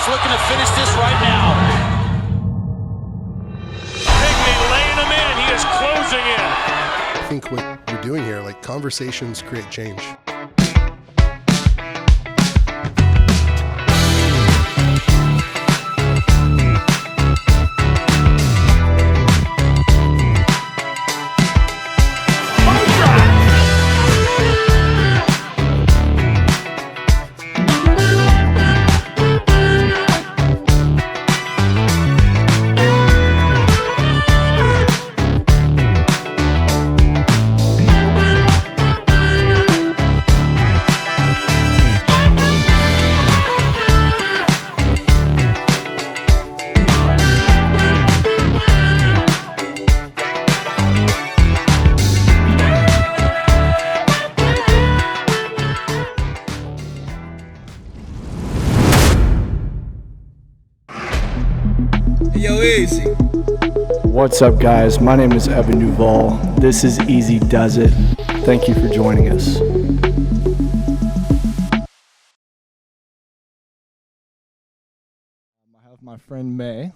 He's looking to finish this right now. Higbee laying him in. He is closing in. I think what you're doing here, like, conversations create change. Yo, Eazy. What's up, guys? My name is Evan Duval. This is Eazy Does It. Thank you for joining us. I have my friend May,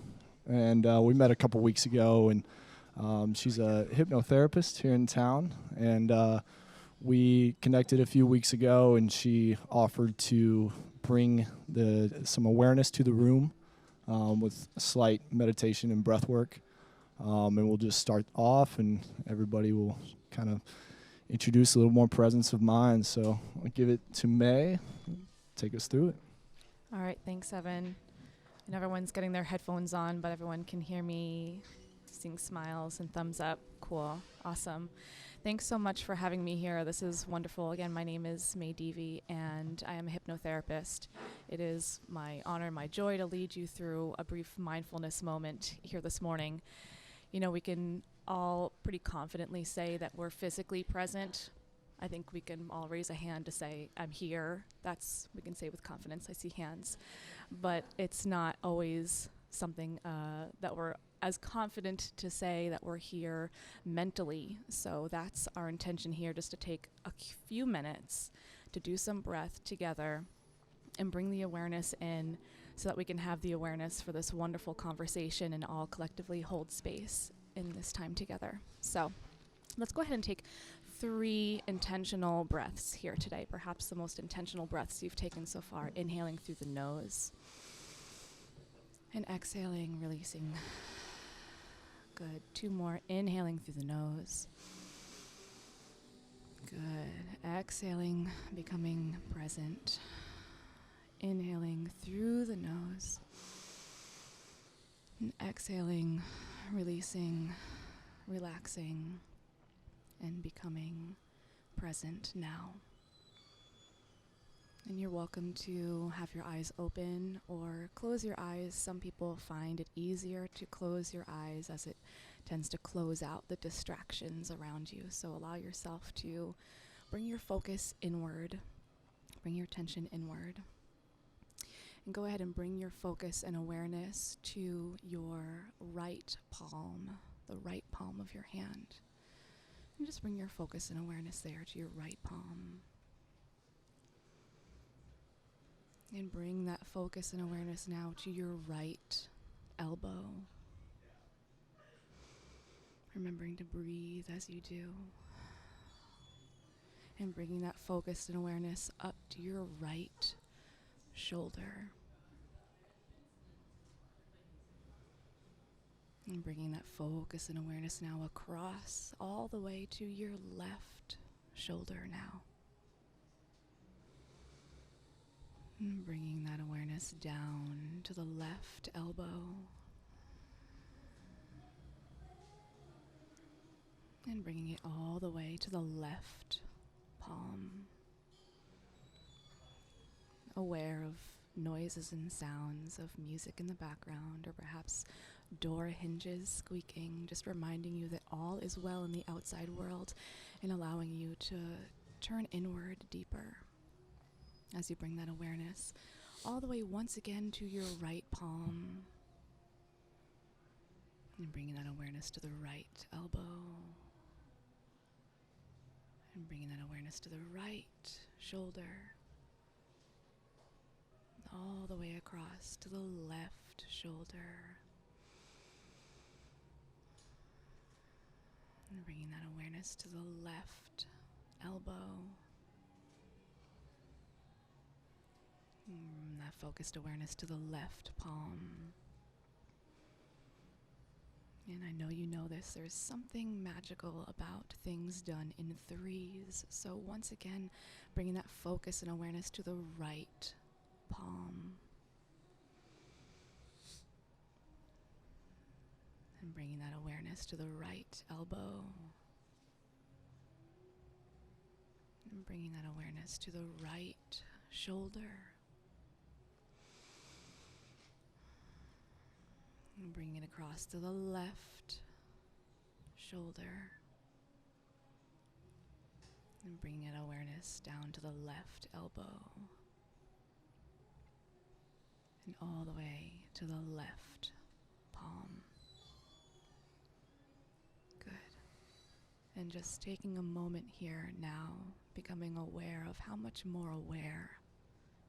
and we met a couple weeks ago, and she's a hypnotherapist here in town, and we connected a few weeks ago, and she offered to bring some awareness to the room with a slight meditation and breath work. And we'll just start off, and everybody will kind of introduce a little more presence of mind. So I'll give it to May. Take us through it. All right, thanks, Evan. And everyone's getting their headphones on, but everyone can hear me, seeing smiles and thumbs up. Cool, awesome. Thanks so much for having me here. This is wonderful. Again, my name is May Devi, and I am a hypnotherapist. It is my honor and my joy to lead you through a brief mindfulness moment here this morning. You know, we can all pretty confidently say that we're physically present. I think we can all raise a hand to say, I'm here. We can say with confidence, I see hands. But it's not always something that we're as confident to say that we're here mentally. So that's our intention here, just to take a few minutes to do some breath together and bring the awareness in so that we can have the awareness for this wonderful conversation and all collectively hold space in this time together. So let's go ahead and take 3 intentional breaths here today, perhaps the most intentional breaths you've taken so far. Inhaling through the nose and exhaling, releasing. Good. 2 more. Inhaling through the nose. Good. Exhaling, becoming present. Inhaling through the nose. And exhaling, releasing, relaxing, and becoming present now. And you're welcome to have your eyes open or close your eyes. Some people find it easier to close your eyes as it tends to close out the distractions around you. So allow yourself to bring your focus inward, bring your attention inward. And go ahead and bring your focus and awareness to your right palm, the right palm of your hand. And just bring your focus and awareness there to your right palm. And bring that focus and awareness now to your right elbow. Remembering to breathe as you do. And bringing that focus and awareness up to your right shoulder. And bringing that focus and awareness now across all the way to your left shoulder now. And bringing that awareness down to the left elbow. And bringing it all the way to the left palm. Aware of noises and sounds of music in the background, or perhaps door hinges squeaking, just reminding you that all is well in the outside world and allowing you to turn inward deeper as you bring that awareness all the way once again to your right palm. And bringing that awareness to the right elbow. And bringing that awareness to the right shoulder. all the way across to the left shoulder. And bringing that awareness to the left elbow. That focused awareness to the left palm. And I know you know this, there's something magical about things done in threes. So once again, bringing that focus and awareness to the right palm. And bringing that awareness to the right elbow. And bringing that awareness to the right shoulder. And bringing it across to the left shoulder. And bringing that awareness down to the left elbow. And all the way to the left palm. Good. And just taking a moment here now, becoming aware of how much more aware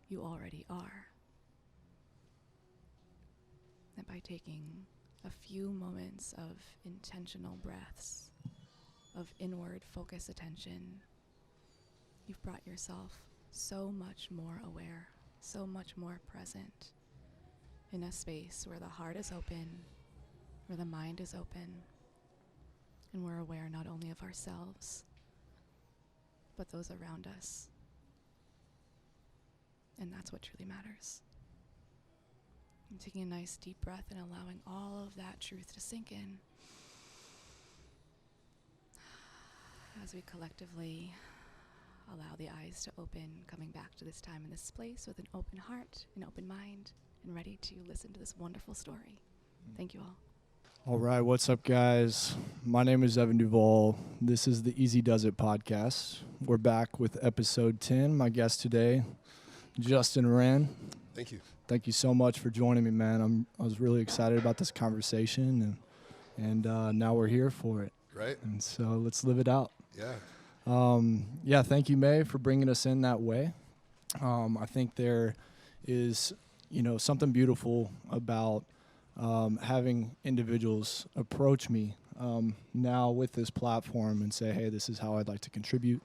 you already are. That by taking a few moments of intentional breaths, of inward focus attention, you've brought yourself so much more aware, so much more present in a space where the heart is open, where the mind is open, and we're aware not only of ourselves, but those around us. And that's what truly matters. And taking a nice deep breath and allowing all of that truth to sink in. As we collectively allow the eyes to open, coming back to this time and this place with an open heart, an open mind, and ready to listen to this wonderful story. Thank you all. All right, what's up, guys? My name is Evan Duvall. This is the Eazy Does It podcast. We're back with episode 10. My guest today, Justin Wren. Thank you. Thank you so much for joining me, man. I was really excited about this conversation, and now we're here for it. Right. And so let's live it out. Yeah. Thank you, May, for bringing us in that way. I think there is, something beautiful about having individuals approach me now with this platform and say, hey, this is how I'd like to contribute.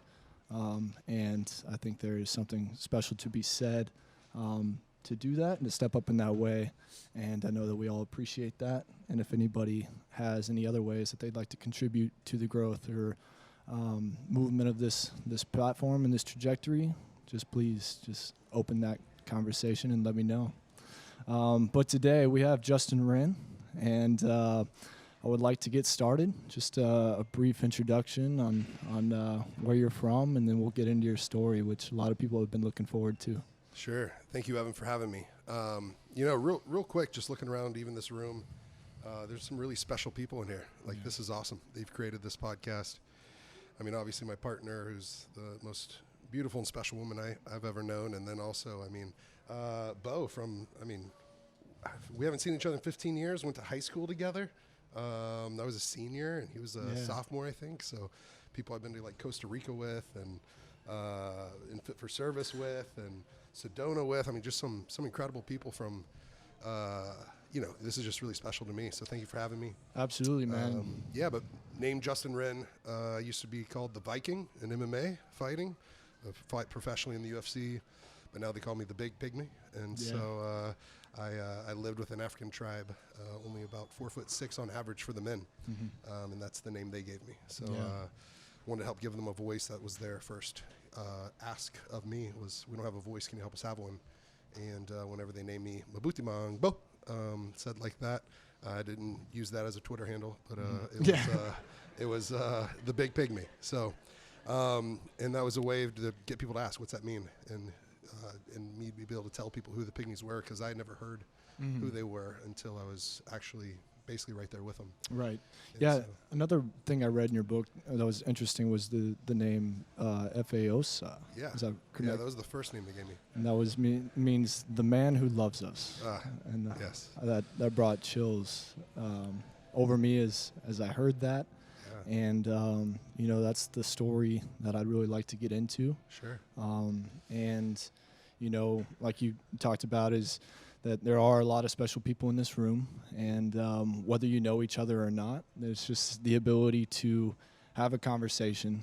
And I think there is something special to be said to do that and to step up in that way. And I know that we all appreciate that. And if anybody has any other ways that they'd like to contribute to the growth or movement of this platform and this trajectory, please open that conversation and let me know. But today we have Justin Wren, and I would like to get started. Just a brief introduction on where you're from, and then we'll get into your story, which a lot of people have been looking forward to. Sure. Thank you, Evan, for having me. Real quick, just looking around even this room, there's some really special people in here. This is awesome. They've created this podcast. I mean, obviously my partner, who's the most beautiful and special woman I've ever known. And then also, Bo we haven't seen each other in 15 years, went to high school together. I was a senior and he was a sophomore, I think. So people I've been to Costa Rica with and in Fit for Service with and Sedona with. I mean, just some incredible people from, this is just really special to me. So thank you for having me. Absolutely, man. But named Justin Wren, used to be called the Viking in MMA fighting. I fight professionally in the UFC, but now they call me the Big Pygmy. And so I lived with an African tribe, only about 4'6" on average for the men. Mm-hmm. And that's the name they gave me. So wanted to help give them a voice. That was their first ask of me was, we don't have a voice, can you help us have one? And whenever they named me Mabuti Mangbo, said like that. I didn't use that as a Twitter handle, but it was the Big Pygmy. So, and that was a way to get people to ask, what's that mean? And me be able to tell people who the Pygmies were, because I had never heard who they were until I was actually basically right there with them. Right. And yeah. so, Another thing I read in your book that was interesting was the name Efeosa. Yeah. Is that correct? Yeah, that was the first name they gave me. And that was means the man who loves us. And yes. That brought chills over me as I heard that. Yeah. And that's the story that I'd really like to get into. Sure. And like you talked about, is that there are a lot of special people in this room, and whether you know each other or not, there's just the ability to have a conversation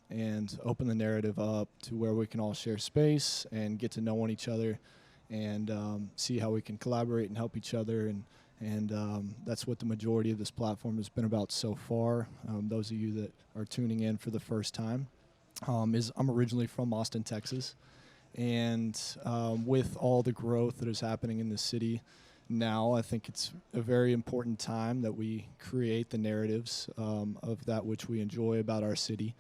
and open the narrative up to where we can all share space and get to know each other and see how we can collaborate and help each other. And that's what the majority of this platform has been about so far. Those of you that are tuning in for the first time, I'm originally from Austin, Texas. And with all the growth that is happening in the city now, I think it's a very important time that we create the narratives of that which we enjoy about our city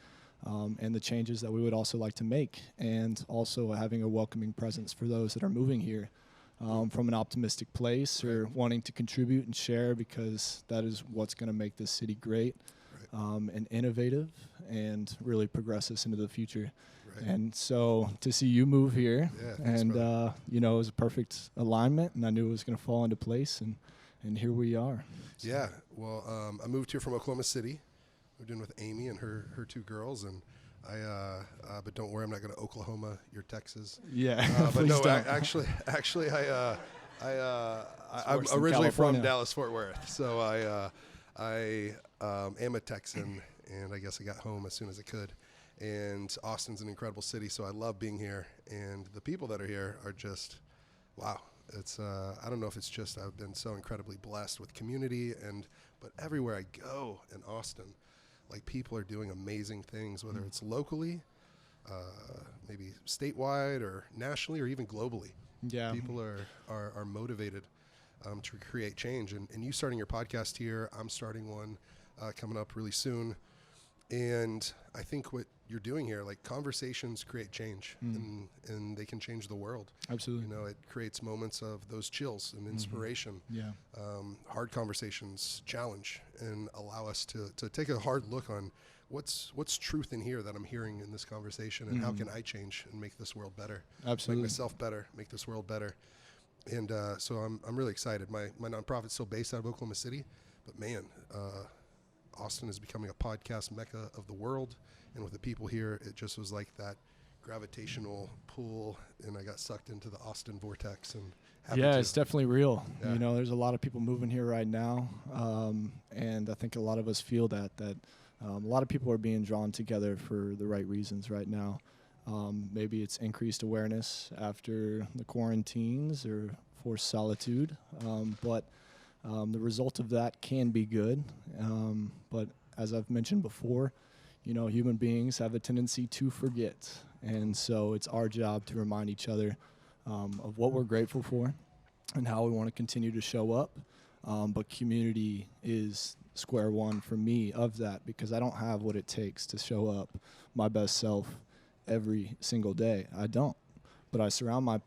and the changes that we would also like to make, and also having a welcoming presence for those that are moving here from an optimistic place or wanting to contribute and share, because that is what's going to make this city great and innovative and really progress us into the future. Right. And so to see you move here, thanks, and it was a perfect alignment, and I knew it was going to fall into place, and here we are. So. Yeah, well, I moved here from Oklahoma City. Moved in with Amy and her two girls, and but don't worry, I'm not going to Oklahoma your Texas. Yeah, but no, actually, I'm originally from Dallas-Fort Worth, so I am a Texan, and I guess I got home as soon as I could. And Austin's an incredible city, so I love being here. And the people that are here are just, wow. It's I don't know if it's just I've been so incredibly blessed with community, but everywhere I go in Austin, like, people are doing amazing things, whether it's locally, maybe statewide or nationally or even globally. Yeah, people are motivated to create change. And you starting your podcast here, I'm starting one coming up really soon. And I think what you're doing here, like, conversations create change, and they can change the world. Absolutely. It creates moments of those chills and inspiration. Yeah. Hard conversations challenge and allow us to take a hard look on what's truth in here that I'm hearing in this conversation, and how can I change and make this world better? Absolutely. Make myself better, make this world better. And so I'm really excited. My nonprofit's still based out of Oklahoma City, but man, Austin is becoming a podcast mecca of the world, and with the people here, it just was like that gravitational pull, and I got sucked into the Austin vortex. And it's definitely real. Yeah. There's a lot of people moving here right now, and I think a lot of us feel that a lot of people are being drawn together for the right reasons right now. Maybe it's increased awareness after the quarantines or forced solitude, but the result of that can be good, but as I've mentioned before, human beings have a tendency to forget, and so it's our job to remind each other of what we're grateful for and how we want to continue to show up, but community is square one for me of that, because I don't have what it takes to show up my best self every single day. I don't, but I surround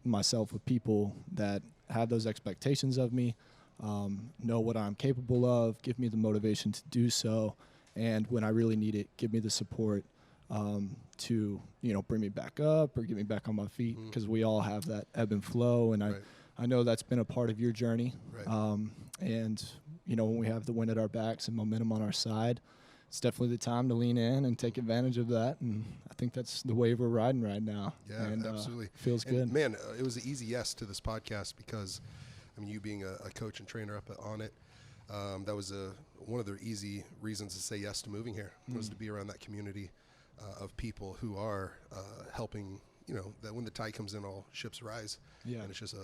myself with people that have those expectations of me, know what I'm capable of, give me the motivation to do so, and when I really need it, give me the support to bring me back up or get me back on my feet, because we all have that ebb and flow, and I know that's been a part of your journey. And when we have the wind at our backs and momentum on our side, it's definitely the time to lean in and take advantage of that, and I think that's the wave we're riding right now. Yeah, and, absolutely. Feels good. Man, it was an easy yes to this podcast, because you being a coach and trainer up on it, that was one of the easy reasons to say yes to moving here, was to be around that community of people who are helping, that when the tide comes in, all ships rise. Yeah. And it's just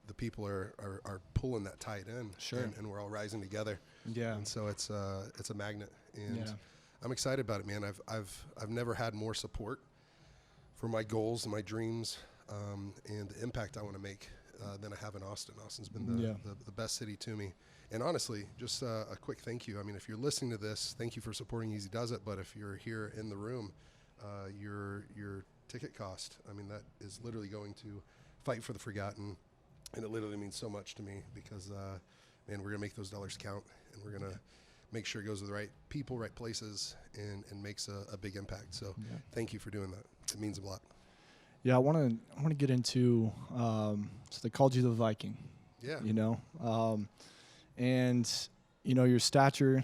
the people are pulling that tide in. Sure. And we're all rising together. Yeah. And so it's a magnet, and I'm excited about it, man. I've never had more support for my goals and my dreams, and the impact I want to make than I have in Austin. Austin's been the best city to me. And honestly, just a quick thank you. If you're listening to this, thank you for supporting Eazy Does It. But if you're here in the room, your ticket cost, that is literally going to Fight for the Forgotten. And it literally means so much to me, because, man, we're going to make those dollars count, and we're going to make sure it goes to the right people, right places, and makes a big impact. So thank you for doing that. It means a lot. Yeah, I want to get into, so they called you the Viking. Yeah. And, your stature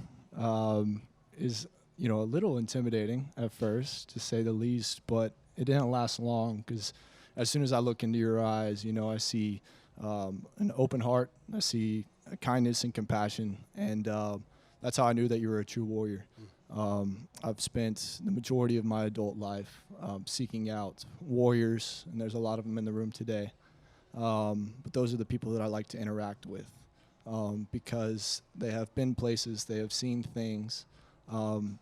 is, a little intimidating at first, to say the least, but it didn't last long, because as soon as I look into your eyes, you know, I see an open heart. I see kindness and compassion, and that's how I knew that you were a true warrior. I've spent the majority of my adult life seeking out warriors, and there's a lot of them in the room today. But those are the people that I like to interact with because they have been places, they have seen things,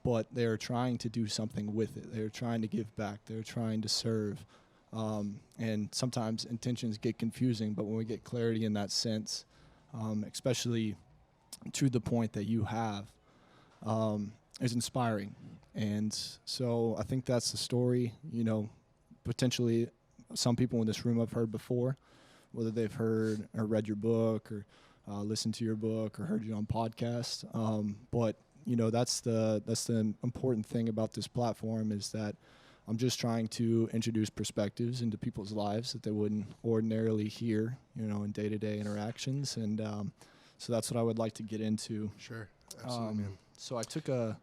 but they're trying to do something with it. They're trying to give back. They're trying to serve. And sometimes intentions get confusing, but when we get clarity in that sense, especially to the point that you have, is inspiring. And so I think that's the story, you know, potentially some people in this room have heard before, whether they've heard or read your book or listened to your book or heard you on podcast. But, you know, that's the important thing about this platform is that I'm just trying to introduce perspectives into people's lives that they wouldn't ordinarily hear, you know, in day-to-day interactions. And so that's what I would like to get into. Sure. Absolutely, man. So I took a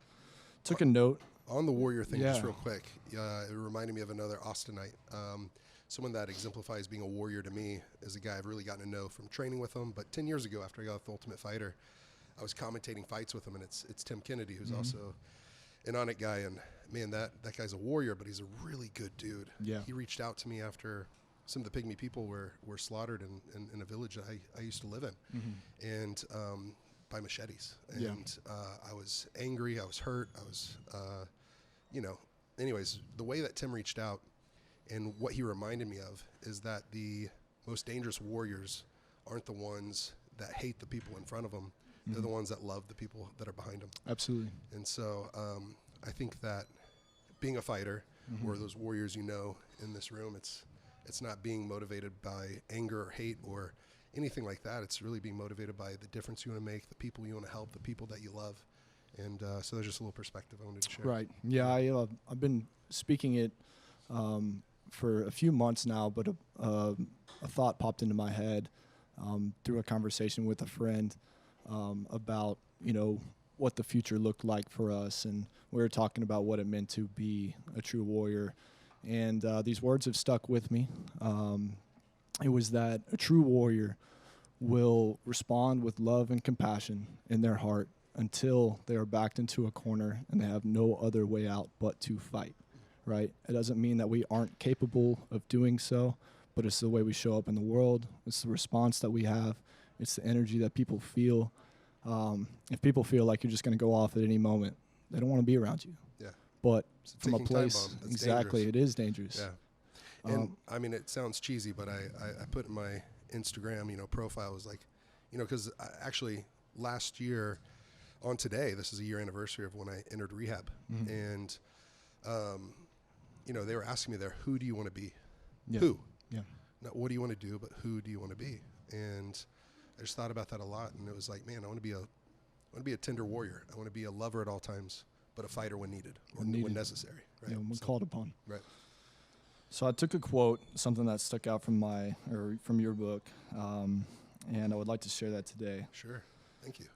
note. On the warrior thing, Yeah. just real quick, it reminded me of another Austinite. Someone that exemplifies being a warrior to me is a guy I've really gotten to know from training with him. But 10 years ago, after I got with the Ultimate Fighter, I was commentating fights with him, and it's Tim Kennedy, who's also an on it guy. And man, that guy's a warrior, but he's a really good dude. Yeah. He reached out to me after some of the Pygmy people were slaughtered in a village that I used to live in, and by machetes. And I was angry. I was hurt. I was, you know, anyways, the way that Tim reached out and what he reminded me of is that the most dangerous warriors aren't the ones that hate the people in front of them. They're the ones that love the people that are behind them. Absolutely. And so I think that being a fighter, or those warriors you know in this room, it's not being motivated by anger or hate or anything like that. It's really being motivated by the difference you want to make, the people you want to help, the people that you love. And so there's just a little perspective I wanted to share. Right. Yeah, I've been speaking it for a few months now, but a thought popped into my head through a conversation with a friend about, you know, what the future looked like for us. And we were talking about what it meant to be a true warrior. And these words have stuck with me. It was that a true warrior will respond with love and compassion in their heart until they are backed into a corner and they have no other way out but to fight, right? It doesn't mean that we aren't capable of doing so, but it's the way we show up in the world. It's the response that we have. It's the energy that people feel. If people feel like you're just going to go off at any moment, they don't want to be around you. Yeah. But It's from a ticking time place, bomb. That's exactly, dangerous. it is dangerous. Yeah. And I mean, it sounds cheesy, but I put in my Instagram, you know, profile was like, you know, because actually last year on today, this is a year anniversary of when I entered rehab. And, you know, they were asking me there, who do you want to be? Yeah. Who? Yeah. Not what do you want to do, but who do you want to be? And I just thought about that a lot. And it was like, man, I want to be a tender warrior. I want to be a lover at all times, but a fighter when needed or when necessary. Right? Yeah, when called upon. Right. So I took a quote, something that stuck out from from your book, and I would like to share that today. Sure. Thank you.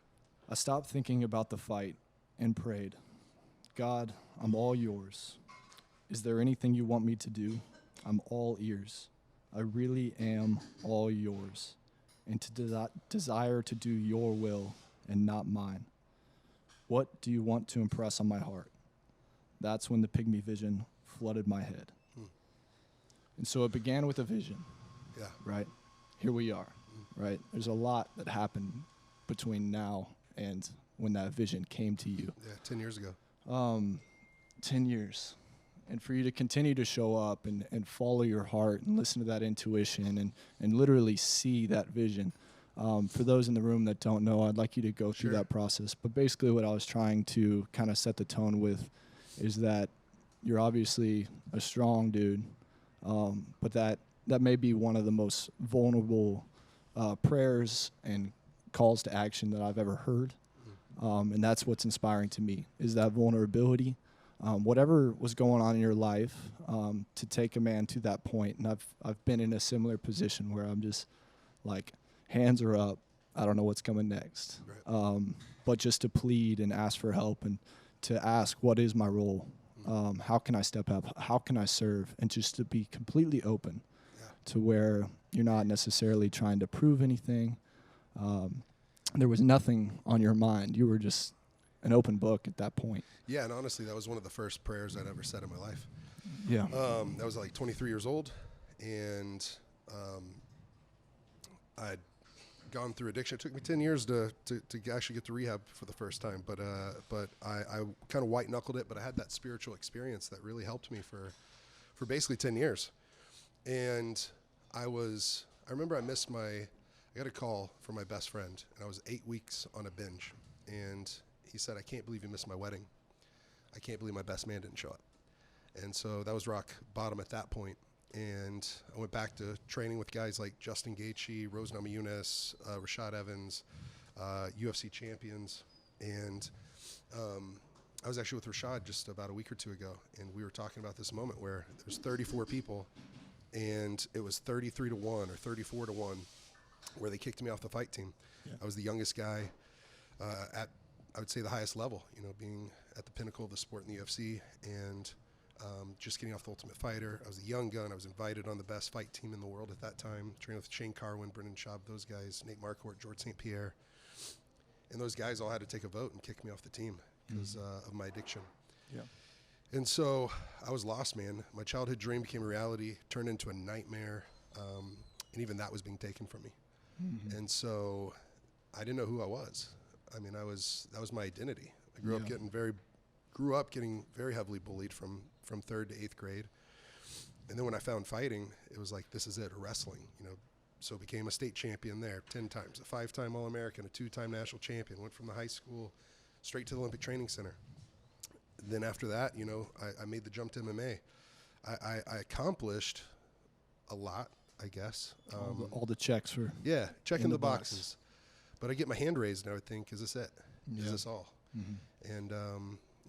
I stopped thinking about the fight and prayed, God, I'm all yours. Is there anything you want me to do? I'm all ears. I really am all yours, and to desire to do your will and not mine. What do you want to impress on my heart? That's when the pygmy vision flooded my head. And so it began with a vision. Yeah. Right? Here we are, right? There's a lot that happened between now and when that vision came to you. Yeah. 10 years ago. 10 years. And for you to continue to show up and follow your heart and listen to that intuition and literally see that vision. For those in the room that don't know, I'd like you to go through that process. But basically what I was trying to kind of set the tone with is that you're obviously a strong dude, but that may be one of the most vulnerable prayers and calls to action that I've ever heard. And that's what's inspiring to me, is that vulnerability. Whatever was going on in your life, to take a man to that point. And I've been in a similar position where I'm just like, hands are up. I don't know what's coming next. Right. But just to plead and ask for help and to ask, what is my role? How can I step up? How can I serve? And just to be completely open. to where you're not necessarily trying to prove anything. There was nothing on your mind. You were just an open book at that point. Yeah, and honestly, that was one of the first prayers I'd ever said in my life. Yeah. That was like 23 years old, and I'd gone through addiction. It took me 10 years to actually get to rehab for the first time, but I kind of white knuckled it. But I had that spiritual experience that really helped me for basically 10 years. And I remember I got a call from my best friend, and I was 8 weeks on a binge, and he said, "I can't believe you missed my wedding. I can't believe my best man didn't show up." And so that was rock bottom at that point. And I went back to training with guys like Justin Gaethje, Rose Namajunas, Rashad Evans, UFC champions. And I was actually with Rashad just about a week or two ago, and we were talking about this moment where there was 34 people, and it was 33-1 or 34-1 where they kicked me off the fight team. Yeah. I was the youngest guy at, I would say, the highest level, being at the pinnacle of the sport in the UFC, and just getting off the Ultimate Fighter. I was a young gun. I was invited on the best fight team in the world at that time, training with Shane Carwin, Brendan Schaub, those guys, Nate Marquardt, George St. Pierre. And those guys all had to take a vote and kick me off the team because of my addiction. Yeah. And so I was lost, man. My childhood dream became a reality, turned into a nightmare, and even that was being taken from me. Mm-hmm. And so I didn't know who I was. I mean, that was my identity. I grew up getting very heavily bullied from 3rd to 8th grade. And then when I found fighting, it was like, this is it, or wrestling, So became a state champion there 10 times, a 5-time All-American, a 2-time national champion, went from the high school straight to the Olympic Training Center. Then after that, I made the jump to MMA. I accomplished a lot, I guess. All the checks for checking the boxes. But I get my hand raised and I would think, is this it? Yeah. Is this all? Mm-hmm.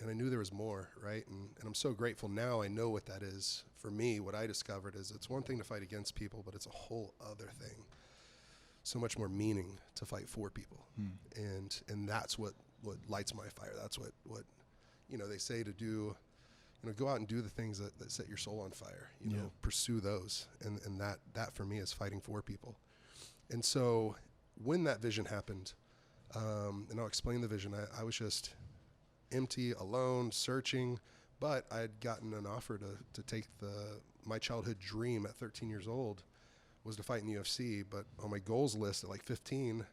And I knew there was more, right? And I'm so grateful now. I know what that is. For me, what I discovered is it's one thing to fight against people, but it's a whole other thing. So much more meaning to fight for people. And that's what lights my fire. That's what they say to do. Go out and do the things that set your soul on fire. Pursue those. And that for me is fighting for people. And so when that vision happened, and I'll explain the vision, I was just empty, alone, searching, but I had gotten an offer to take my childhood dream at 13 years old was to fight in the UFC, but on my goals list at like 15,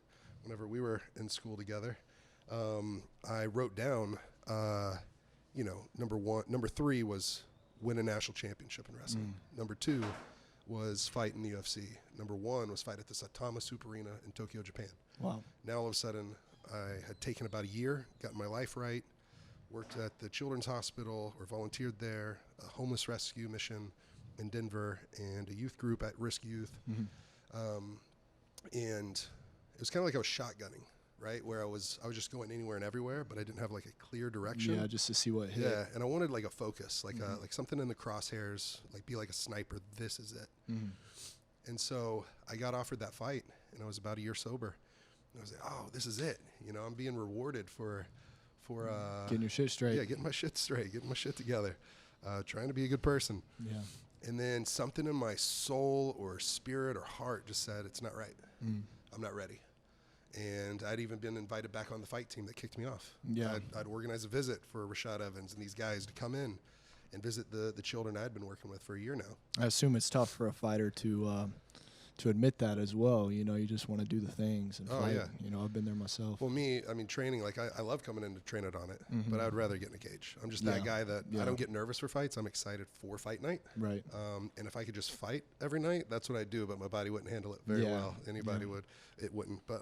whenever we were in school together, I wrote down, number 3 was win a national championship in wrestling. Number 2 was fight in the UFC. Number 1 was fight at the Saitama Super Arena in Tokyo, Japan. Wow. Now all of a sudden, I had taken about a year, gotten my life right, worked at the Children's Hospital or volunteered there, a homeless rescue mission in Denver, and a youth group at Risk Youth. Mm-hmm. And it was kind of like I was shotgunning, right? Where I was just going anywhere and everywhere, but I didn't have like a clear direction. Yeah, just to see what hit. Yeah, and I wanted like a focus, like like something in the crosshairs, like be like a sniper. This is it. Mm-hmm. And so I got offered that fight, and I was about a year sober. And I was like, oh, this is it. I'm being rewarded for getting your shit straight. Yeah, getting my shit straight, getting my shit together, trying to be a good person. Yeah. And then something in my soul or spirit or heart just said, it's not right. I'm not ready. And I'd even been invited back on the fight team that kicked me off. Yeah. I'd organized a visit for Rashad Evans and these guys to come in and visit the children I'd been working with for a year now. I assume it's tough for a fighter to admit that as well. You just want to do the things and fight. Yeah. I've been there myself. Well, training, like I love coming in to train it on it, but I'd rather get in a cage. I'm just that guy that I don't get nervous for fights. I'm excited for fight night. Right. And if I could just fight every night, that's what I'd do, but my body wouldn't handle it very well. Anybody would. It wouldn't. But,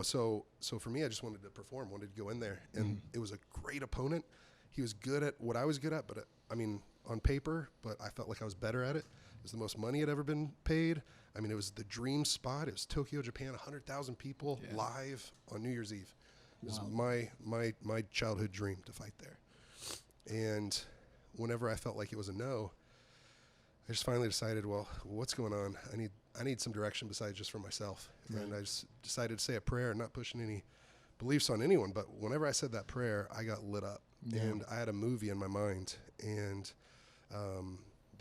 so for me, I just wanted to perform, wanted to go in there. And it was a great opponent. He was good at what I was good at, but on paper, but I felt like I was better at it. It was the most money had ever been paid. It was the dream spot. It was Tokyo, Japan, 100,000 people live on New Year's Eve. It was my childhood dream to fight there. And whenever I felt like it was a no, I just finally decided, well, what's going on? I need some direction besides just for myself. Right. And I just decided to say a prayer, not pushing any beliefs on anyone. But whenever I said that prayer, I got lit up. Yeah. And I had a movie in my mind. And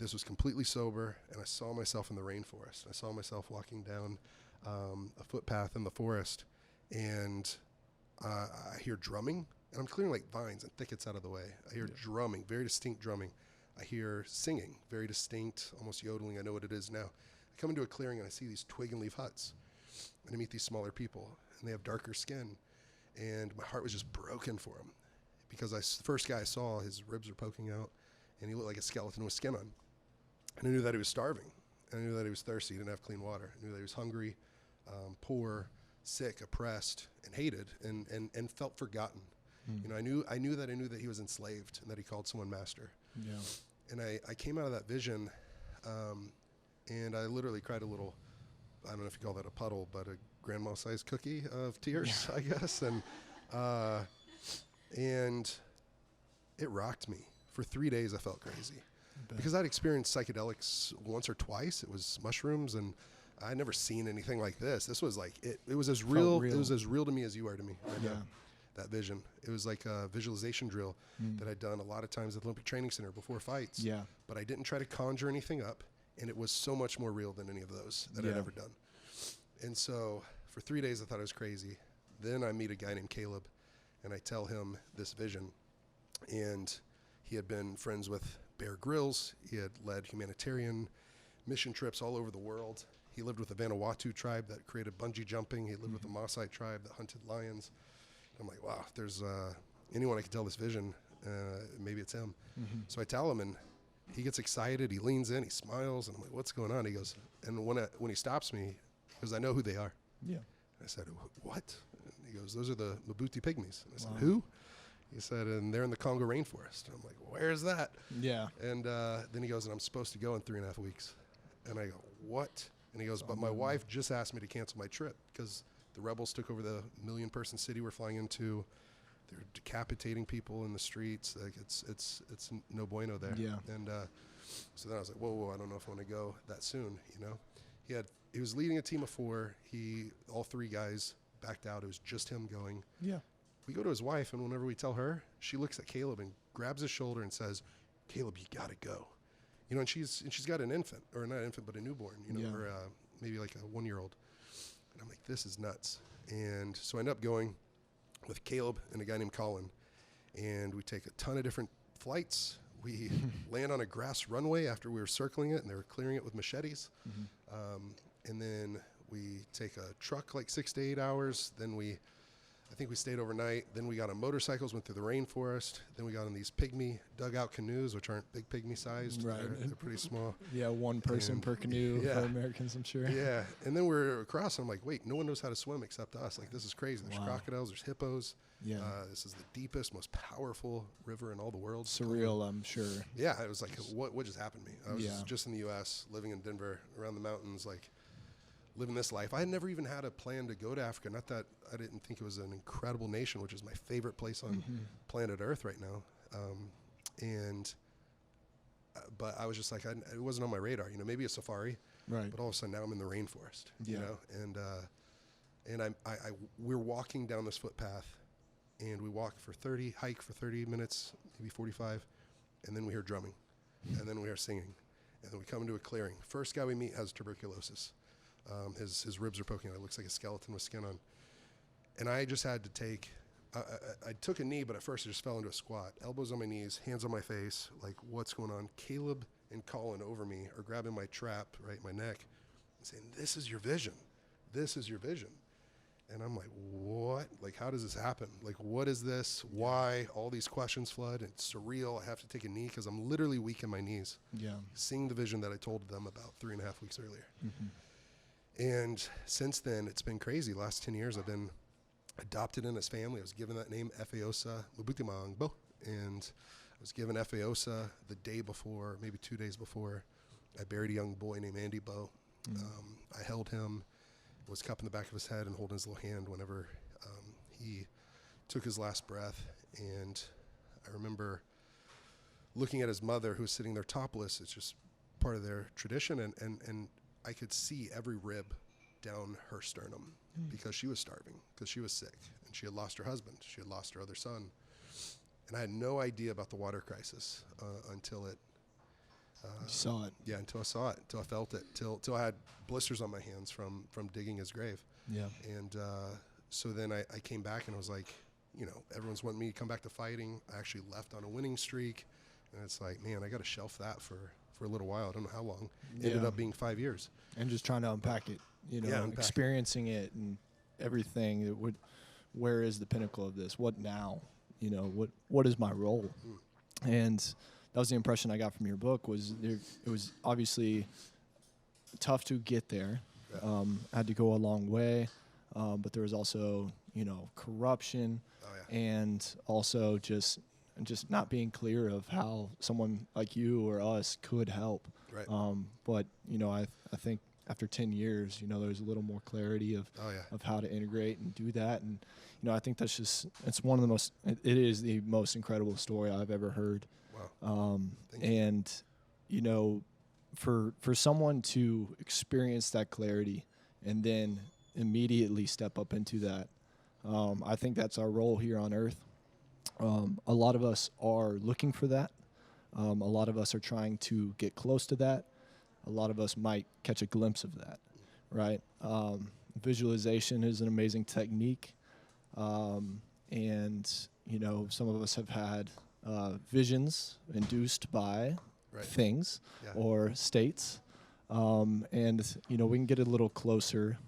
this was completely sober, and I saw myself in the rainforest. I saw myself walking down a footpath in the forest, and I hear drumming, and I'm clearing like vines and thickets out of the way. I hear drumming, very distinct drumming. I hear singing, very distinct, almost yodeling. I know what it is now. I come into a clearing, and I see these twig and leaf huts, and I meet these smaller people, and they have darker skin, and my heart was just broken for them, because the first guy I saw, his ribs were poking out, and he looked like a skeleton with skin on. And I knew that he was starving. I knew that he was thirsty. He didn't have clean water. I knew that he was hungry, poor, sick, oppressed, and hated, and felt forgotten. You know, I knew that he was enslaved, and that he called someone master. Yeah. And I came out of that vision, and I literally cried a little, I don't know if you call that a puddle, but a grandma-sized cookie of tears, I guess. And it rocked me. For 3 days, I felt crazy. Because I'd experienced psychedelics once or twice. It was mushrooms, and I'd never seen anything like this. This was like, it was as real. It was as real to me as you are to me right now. That vision. It was like a visualization drill that I'd done a lot of times at the Olympic Training Center before fights. Yeah. But I didn't try to conjure anything up, and it was so much more real than any of those that I'd ever done. And so for 3 days, I thought I was crazy. Then I meet a guy named Caleb, and I tell him this vision. And he had been friends with Bear Grylls. He had led humanitarian mission trips all over the world. He lived with the Vanuatu tribe that created bungee jumping. He lived with the Maasai tribe that hunted lions. I'm like, wow, if there's anyone I can tell this vision, maybe it's him. So I tell him, and he gets excited. He leans in, he smiles, and I'm like, what's going on? He goes, and when he stops me, he goes, I know who they are. Yeah. I said, what? And he goes, those are the Mabuti Pygmies. And I said, who? He said, and they're in the Congo rainforest. And I'm like, where's that? Yeah. And then he goes, and I'm supposed to go in 3.5 weeks. And I go, what? And he goes, but my wife just asked me to cancel my trip because the rebels took over the 1 million-person city we're flying into. They're decapitating people in the streets. Like it's no bueno there. Yeah. And so then I was like, whoa, I don't know if I want to go that soon. You know, he was leading a team of 4. All 3 guys backed out. It was just him going. Yeah. We go to his wife, and whenever we tell her, she looks at Caleb and grabs his shoulder and says, Caleb, you gotta go. You know, and she's got an infant, or not an infant, but a newborn. You know, or maybe like a 1-year-old. And I'm like, this is nuts. And so I end up going with Caleb and a guy named Colin, and we take a ton of different flights. We land on a grass runway after we were circling it, and they were clearing it with machetes. And then we take a truck like 6 to 8 hours. Then I think we stayed overnight. Then we got on motorcycles, went through the rainforest. Then we got on these pygmy dugout canoes, which aren't big pygmy sized. Right. They're pretty small. Yeah, one person per canoe for Americans, I'm sure. Yeah. And then we're across, and I'm like, wait, no one knows how to swim except us. Like, this is crazy. There's crocodiles, there's hippos. Yeah. This is the deepest, most powerful river in all the world. Surreal, I'm sure. Yeah. It was like, what just happened to me? I was just in the U.S., living in Denver, around the mountains, like, living this life. I had never even had a plan to go to Africa. Not that I didn't think it was an incredible nation, which is my favorite place on planet Earth right now. But I was just like, it wasn't on my radar. You know, maybe a safari, right? But all of a sudden now I'm in the rainforest. Yeah. You know, and we're walking down this footpath, and we hike for 30 minutes, maybe 45, and then we hear drumming, and then we hear singing, and then we come into a clearing. First guy we meet has tuberculosis. His ribs are poking out. It looks like a skeleton with skin on. And I just had to I took a knee, but at first I just fell into a squat. Elbows on my knees, hands on my face, like, what's going on? Caleb and Colin over me are grabbing my trap, right, my neck, and saying, this is your vision. This is your vision. And I'm like, what? Like, how does this happen? Like, what is this? Why? All these questions flood. It's surreal. I have to take a knee because I'm literally weak in my knees. Yeah. Seeing the vision that I told them about 3.5 weeks earlier. And since then, it's been crazy. Last 10 years, I've been adopted in his family. I was given that name, Efeosa Mubutimangbo. And I was given Efeosa the day before, maybe 2 days before. I buried a young boy named Andy Bo. I held him, was cupping the back of his head and holding his little hand whenever he took his last breath. And I remember looking at his mother, who was sitting there topless. It's just part of their tradition. And I could see every rib down her sternum because she was starving, because she was sick, and she had lost her husband. She had lost her other son. And I had no idea about the water crisis until You saw it. Yeah, until I saw it, until I felt it, till I had blisters on my hands from digging his grave. Yeah. And so then I came back and I was like, everyone's wanting me to come back to fighting. I actually left on a winning streak. And it's like, man, I got to shelf that for a little while. I don't know how long. It ended up being 5 years. And just trying to unpack it, experiencing it and everything. Where is the pinnacle of this? What now? What is my role? And that was the impression I got from your book. It was obviously tough to get there. Yeah. Had to go a long way, but there was also corruption, and also just not being clear of how someone like you or us could help. Right. But I think after 10 years, there's a little more clarity of how to integrate and do that. And I think that's it's one of the most. It is the most incredible story I've ever heard. Wow. And for someone to experience that clarity and then immediately step up into that, I think that's our role here on earth. A lot of us are looking for that. A lot of us are trying to get close to that. A lot of us might catch a glimpse of that, right? Visualization is an amazing technique. And some of us have had visions induced by things or states. And we can get a little closer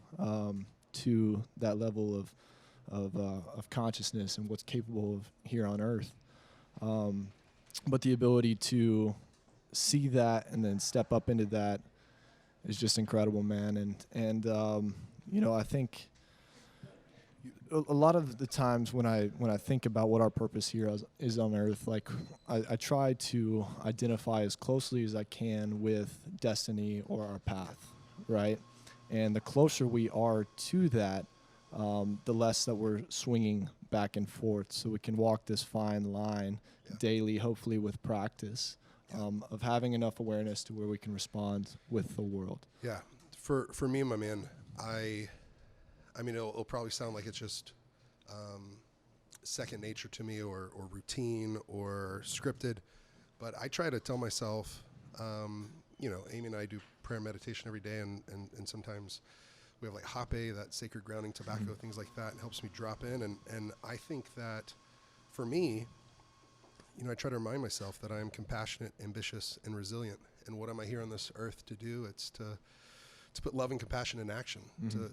to that level of consciousness and what's capable of here on earth. But the ability to see that and then step up into that is just incredible, man. And I think a lot of the times when I think about what our purpose here is on earth, like I try to identify as closely as I can with destiny or our path, right? And the closer we are to that, the less that we're swinging back and forth, so we can walk this fine line daily, hopefully with practice, of having enough awareness to where we can respond with the world. Yeah. For me, my man, I mean, it'll probably sound like it's just second nature to me or routine or scripted, but I try to tell myself, Amy and I do prayer and meditation every day, and sometimes we have like hape, that sacred grounding tobacco, things like that, and helps me drop in. And I think that for me, I try to remind myself that I am compassionate, ambitious, and resilient. And what am I here on this earth to do? It's to put love and compassion in action,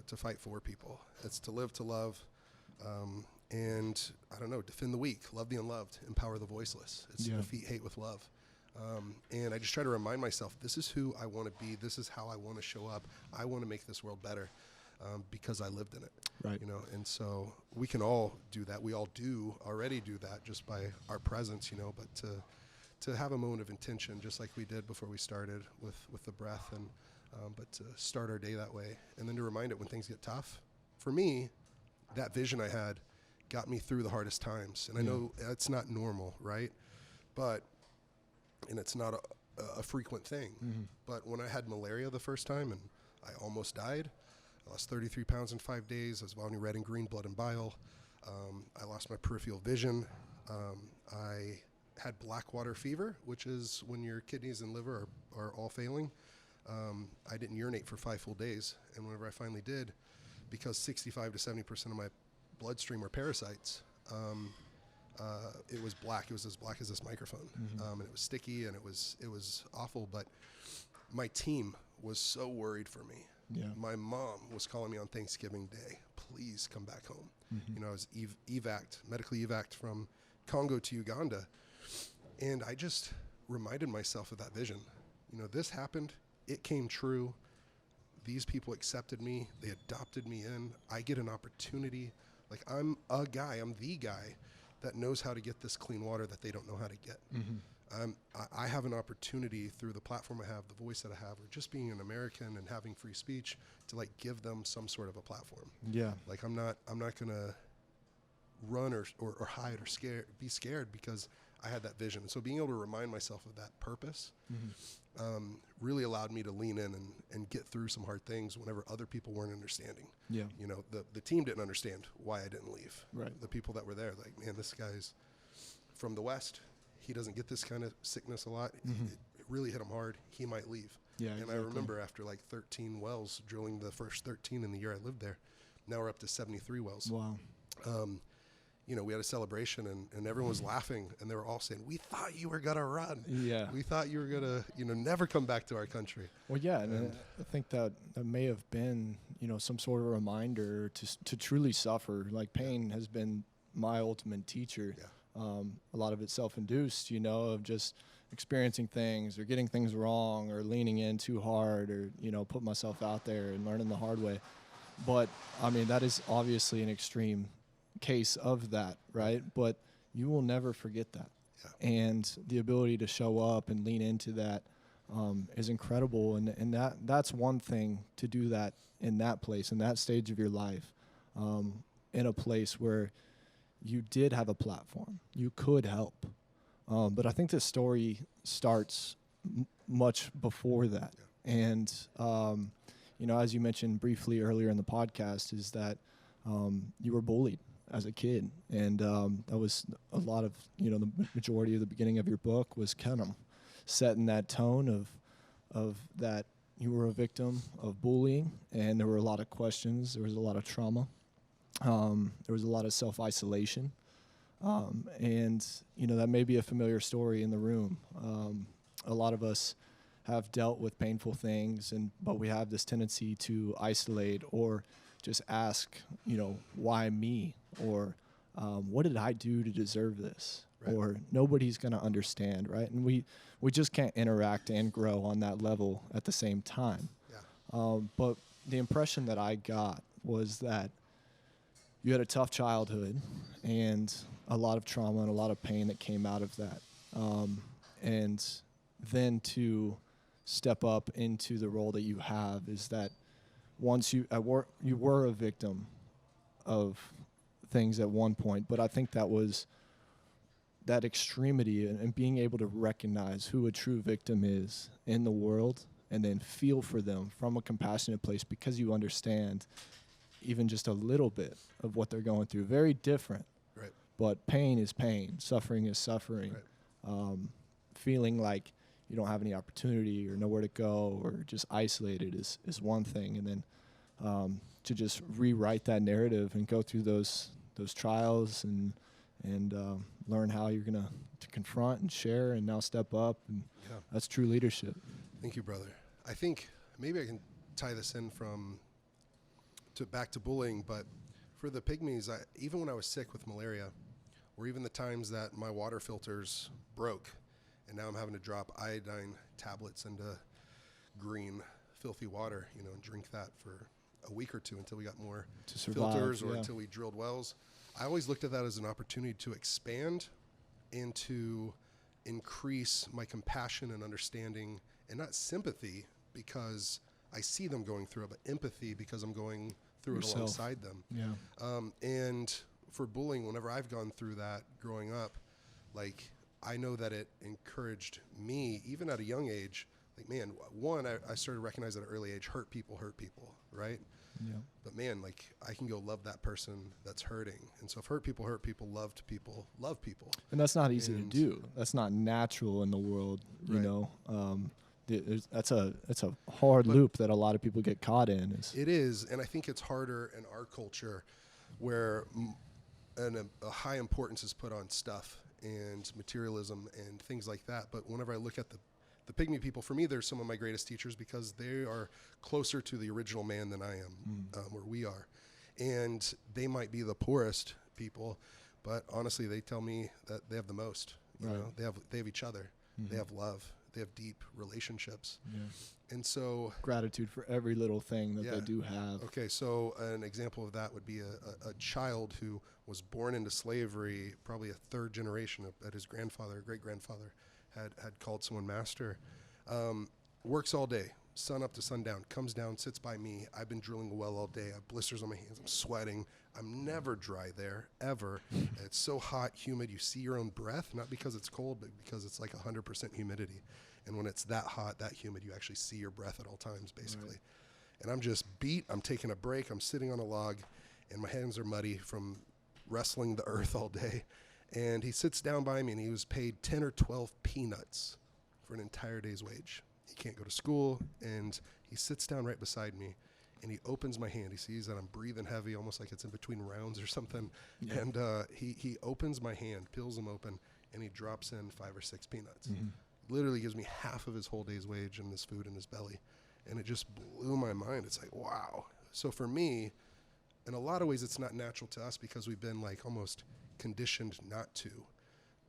to fight for people. It's to live to love, and I don't know, defend the weak, love the unloved, empower the voiceless. It's to defeat hate with love. And I just try to remind myself, this is who I want to be. This is how I want to show up. I want to make this world better because I lived in it. Right. And so we can all do that. We all already do that just by our presence, but to have a moment of intention, just like we did before we started with the breath, and but to start our day that way, and then to remind it when things get tough. For me, that vision I had got me through the hardest times. And I know that's not normal, right? And it's not a frequent thing. But when I had malaria the first time and I almost died, I lost 33 pounds in 5 days. I was vomiting red and green, blood and bile. I lost my peripheral vision. I had black water fever, which is when your kidneys and liver are all failing. I didn't urinate for 5 full days. And whenever I finally did, because 65 to 70% of my bloodstream were parasites, it was black. It was as black as this microphone. And it was sticky, and it was awful. But my team was so worried for me. Yeah. My mom was calling me on Thanksgiving Day, please come back home. I was medically evac'd from Congo to Uganda. And I just reminded myself of that vision. This happened. It came true. These people accepted me. They adopted me in. I get an opportunity. Like, I'm the guy that knows how to get this clean water that they don't know how to get. I have an opportunity through the platform I have, the voice that I have, or just being an American and having free speech to like give them some sort of a platform. Yeah. Like I'm not gonna run or hide or be scared because I had that vision. So being able to remind myself of that purpose really allowed me to lean in and get through some hard things whenever other people weren't understanding. Yeah. The team didn't understand why I didn't leave. Right. The people that were there, like, man, this guy's from the West. He doesn't get this kind of sickness a lot. It really hit him hard, he might leave. Yeah, and exactly. I remember after like 13 wells, drilling the first 13 in the year I lived there, now we're up to 73 wells. Wow. You know, we had a celebration and everyone was laughing and they were all saying, we thought you were going to run. Yeah. We thought you were going to, you know, never come back to our country. Well, yeah, and I think that may have been, you know, some sort of reminder to truly suffer. Like pain has been my ultimate teacher. Yeah. A lot of it self-induced, you know, of just experiencing things or getting things wrong or leaning in too hard or, you know, put myself out there and learning the hard way. But, I mean, that is obviously an extreme case of that, right? But you will never forget that. Yeah. And the ability to show up and lean into that is incredible. And that's one thing to do that in that place, in that stage of your life, in a place where you did have a platform. You could help. But I think this story starts much before that. Yeah. And, you know, as you mentioned briefly earlier in the podcast, is that you were bullied as a kid. And that was a lot of, you know, the majority of the beginning of your book was kind of setting that tone of that you were a victim of bullying. And there were a lot of questions. There was a lot of trauma. There was a lot of self-isolation. And, you know, that may be a familiar story in the room. A lot of us have dealt with painful things, but we have this tendency to isolate or just ask, you know, why me? Or what did I do to deserve this? Right. Or nobody's going to understand, right? And we just can't interact and grow on that level at the same time. Yeah. But the impression that I got was that you had a tough childhood and a lot of trauma and a lot of pain that came out of that. And then to step up into the role that you have is that once you were a victim of things at one point, but I think that was that extremity and being able to recognize who a true victim is in the world and then feel for them from a compassionate place because you understand even just a little bit of what they're going through. Very different. Right. But pain is pain. Suffering is suffering. Right. Feeling like you don't have any opportunity or nowhere to go or just isolated is one thing. And then to just rewrite that narrative and go through those trials and learn how you're going to confront and share and now step up. And that's true leadership. Thank you, brother. I think maybe I can tie this in back to bullying, but for the pygmies, even when I was sick with malaria, or even the times that my water filters broke, and now I'm having to drop iodine tablets into green, filthy water, you know, and drink that for a week or two until we got more filters or until we drilled wells. I always looked at that as an opportunity to expand and to increase my compassion and understanding, and not sympathy because I see them going through it, but empathy because I'm going through it alongside them. Yeah. And for bullying, whenever I've gone through that growing up, like I know that it encouraged me, even at a young age. Like, man, one, I started to recognize at an early age, hurt people, right? Yeah. But man, like I can go love that person that's hurting. And so if hurt people, loved people, love people. And that's not easy to do. That's not natural in the world, you Right. know. That's a hard loop that a lot of people get caught in. It is, and I think it's harder in our culture where a high importance is put on stuff and materialism and things like that. But whenever I look at the pygmy people, for me, they're some of my greatest teachers because they are closer to the original man than I am, where we are. And they might be the poorest people, but honestly, they tell me that they have the most. You know, they have each other. They have love. They have deep relationships. Yeah. And so gratitude for every little thing that they do have. Okay, so an example of that would be a child who was born into slavery, probably a third generation that his grandfather, great-grandfather, had called someone master. Works all day, sun up to sundown, comes down, sits by me. I've been drilling a well all day. I have blisters on my hands. I'm sweating. I'm never dry there, ever. It's so hot, humid. You see your own breath, not because it's cold, but because it's like 100% humidity. And when it's that hot, that humid, you actually see your breath at all times, basically. Right. And I'm just beat. I'm taking a break. I'm sitting on a log, and my hands are muddy from wrestling the earth all day. And he sits down by me, and he was paid 10 or 12 peanuts for an entire day's wage. He can't go to school, and he sits down right beside me, and he opens my hand. He sees that I'm breathing heavy, almost like it's in between rounds or something. Yeah. And he opens my hand, peels them open, and he drops in 5 or 6 peanuts. Literally gives me half of his whole day's wage and his food in his belly. And it just blew my mind. It's like, wow. So for me, in a lot of ways, it's not natural to us because we've been like almost conditioned not to.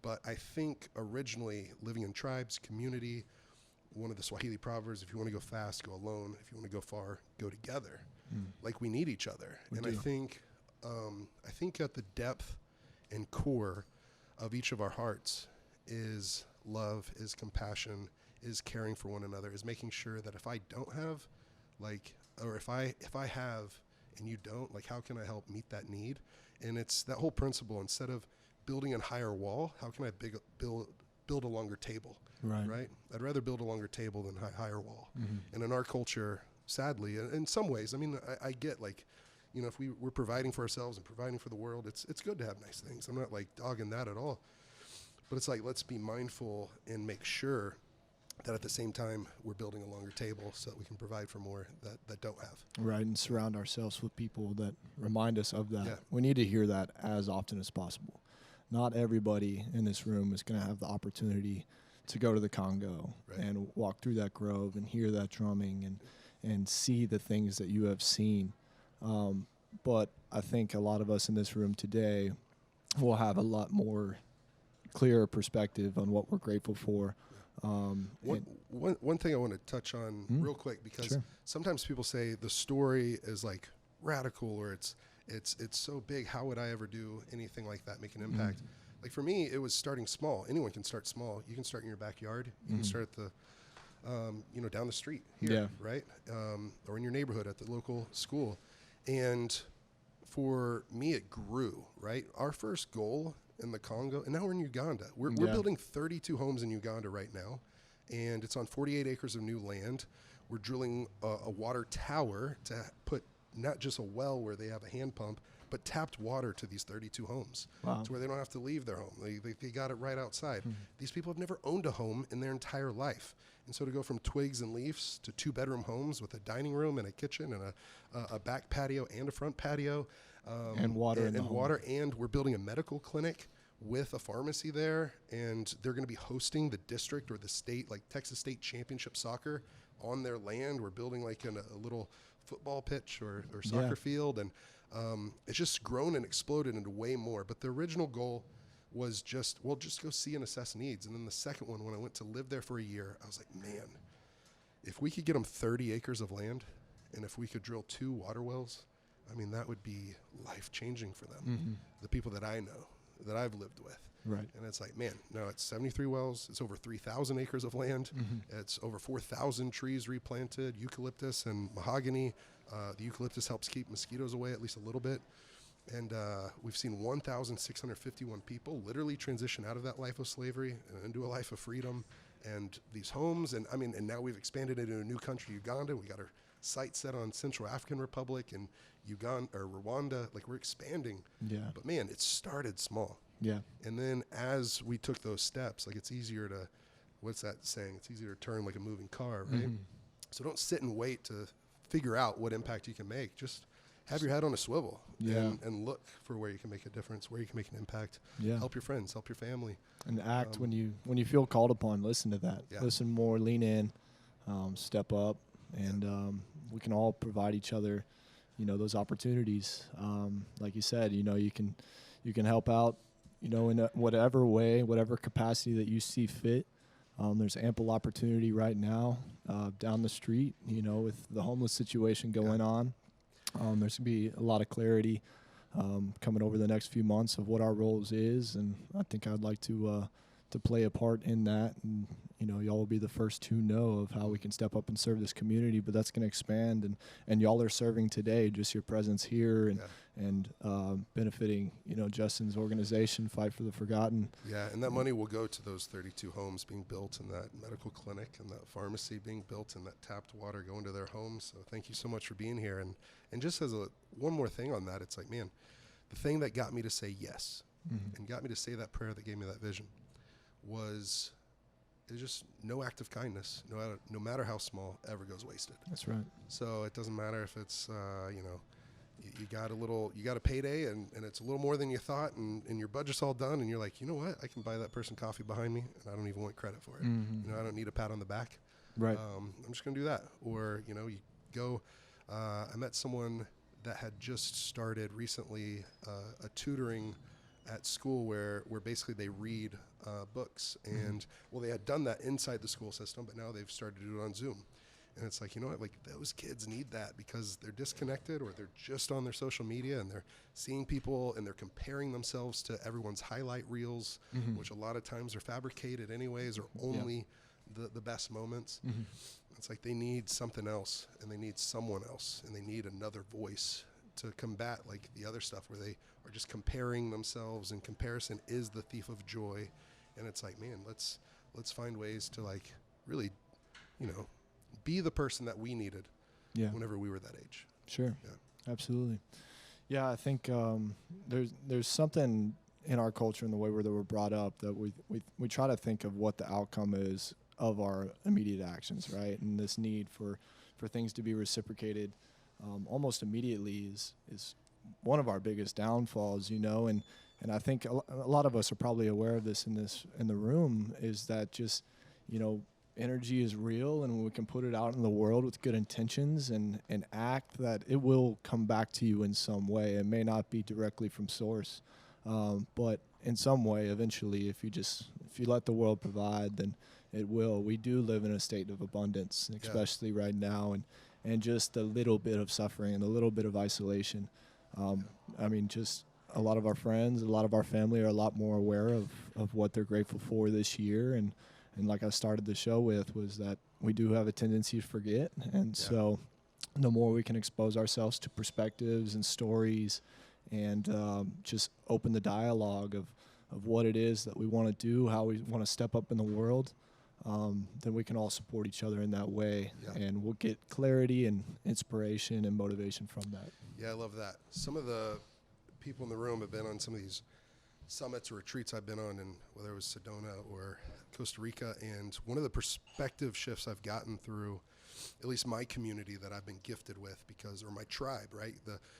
But I think originally living in tribes, community, one of the Swahili proverbs, if you want to go fast, go alone. If you want to go far, go together. Like we need each other. And I think at the depth and core of each of our hearts is love, is compassion, is caring for one another, is making sure that if I don't have, like, or if I have and you don't, like, how can I help meet that need? And it's that whole principle. Instead of building a higher wall, how can I build a longer table? Right? I'd rather build a longer table than a higher wall. And in our culture, sadly, in some ways, I mean, I get, like, you know, if we're providing for ourselves and providing for the world, it's good to have nice things. I'm not like dogging that at all. But it's like, let's be mindful and make sure that at the same time we're building a longer table so that we can provide for more that don't have. Right, and surround ourselves with people that remind us of that. Yeah. We need to hear that as often as possible. Not everybody in this room is going to have the opportunity to go to the Congo and walk through that grove and hear that drumming and see the things that you have seen. But I think a lot of us in this room today will have a lot more clearer perspective on what we're grateful for. One thing I want to touch on real quick, because sometimes people say the story is like radical or it's so big. How would I ever do anything like that, make an impact? Like for me, it was starting small. Anyone can start small. You can start in your backyard. You can start at the, down the street here, right? Or in your neighborhood at the local school. And for me, it grew, right? Our first goal in the Congo, and now we're in Uganda. We're building 32 homes in Uganda right now, and it's on 48 acres of new land. We're drilling a water tower to put not just a well where they have a hand pump, but tapped water to these 32 homes. Wow. To where they don't have to leave their home. They got it right outside. These people have never owned a home in their entire life. And so to go from twigs and leaves to 2-bedroom homes with a dining room and a kitchen and a back patio and a front patio, and water and we're building a medical clinic with a pharmacy there, and they're going to be hosting the district or the state, like Texas State Championship Soccer on their land. We're building like a little football pitch or soccer field, and it's just grown and exploded into way more. But the original goal was just go see and assess needs. And then the second one, when I went to live there for a year, I was like, man, if we could get them 30 acres of land, and if we could drill 2 water wells, I mean, that would be life-changing for them, the people that I know, that I've lived with. Right. And it's like, man, no, it's 73 wells. It's over 3,000 acres of land. It's over 4,000 trees replanted, eucalyptus and mahogany. The eucalyptus helps keep mosquitoes away at least a little bit. And we've seen 1,651 people literally transition out of that life of slavery and into a life of freedom. And these homes, and now we've expanded it into a new country, Uganda. We got our sights set on Central African Republic and Uganda or Rwanda. Like, we're expanding. Yeah. But man, it started small. Yeah. And then as we took those steps, like, it's easier to, what's that saying? It's easier to turn like a moving car, right? So don't sit and wait to figure out what impact you can make. Just have your head on a swivel and look for where you can make a difference, where you can make an impact. Yeah. Help your friends, help your family. And act when you feel called upon. Listen to that. Yeah. Listen more, lean in, step up, and we can all provide each other, those opportunities. Like you said, you can help out, in whatever way, whatever capacity that you see fit. There's ample opportunity right now down the street, with the homeless situation going on. There's going to be a lot of clarity coming over the next few months of what our roles is, and I think I'd like to play a part in that. And y'all will be the first to know of how we can step up and serve this community. But that's going to expand, and y'all are serving today. Just your presence here and benefiting Justin's organization, Fight for the Forgotten. Yeah, and that money will go to those 32 homes being built, and that medical clinic and that pharmacy being built, and that tapped water going to their homes. So thank you so much for being here. And just as one more thing on that, it's like, man, the thing that got me to say yes and got me to say that prayer that gave me that vision was is just no act of kindness, no matter how small, ever goes wasted. That's right. So it doesn't matter if it's, you got a payday and it's a little more than you thought, and your budget's all done, and you're like, you know what, I can buy that person coffee behind me, and I don't even want credit for it. Mm-hmm. I don't need a pat on the back. Right. I'm just going to do that. Or, you go, I met someone that had just started recently a tutoring at school where basically they read books. And, well, they had done that inside the school system, but now they've started to do it on Zoom. And it's like, you know what, like those kids need that because they're disconnected, or they're just on their social media and they're seeing people and they're comparing themselves to everyone's highlight reels, which a lot of times are fabricated anyways, or only the best moments. It's like they need something else, and they need someone else, and they need another voice to combat like the other stuff where they are just comparing themselves, and comparison is the thief of joy. And it's like, man, let's find ways to like really, be the person that we needed whenever we were that age. Sure. Yeah. Absolutely. Yeah, I think there's something in our culture and the way that we're brought up that we try to think of what the outcome is of our immediate actions, right? And this need for things to be reciprocated almost immediately is one of our biggest downfalls, and I think a lot of us are probably aware of this in the room, is that just, energy is real, and we can put it out in the world with good intentions and act that it will come back to you in some way. It may not be directly from source, but in some way, eventually, if you let the world provide, then it will. We do live in a state of abundance, especially right now, and just a little bit of suffering and a little bit of isolation. Just a lot of our friends, a lot of our family are a lot more aware of what they're grateful for this year, and like I started the show with, was that we do have a tendency to forget. And so the more we can expose ourselves to perspectives and stories and just open the dialogue of what it is that we want to do, how we want to step up in the world, then we can all support each other in that way. Yeah. And we'll get clarity and inspiration and motivation from that. Yeah, I love that. Some of the people in the room have been on some of these summits or retreats I've been on, and whether it was Sedona or Costa Rica, and one of the perspective shifts I've gotten through at least my community that I've been gifted with, or my tribe, right?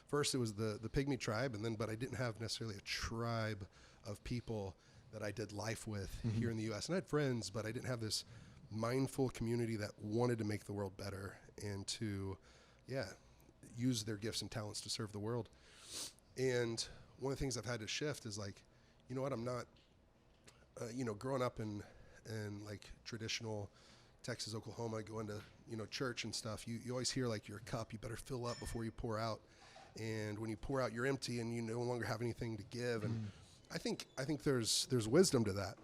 First it was the Pygmy tribe, but I didn't have necessarily a tribe of people that I did life with here in the U.S. And I had friends, but I didn't have this mindful community that wanted to make the world better and to, use their gifts and talents to serve the world. And one of the things I've had to shift is like, you know what, I'm not, growing up in like traditional Texas, Oklahoma, going to, church and stuff, you always hear like your cup, you better fill up before you pour out. And when you pour out, you're empty and you no longer have anything to give. And I think there's wisdom to that,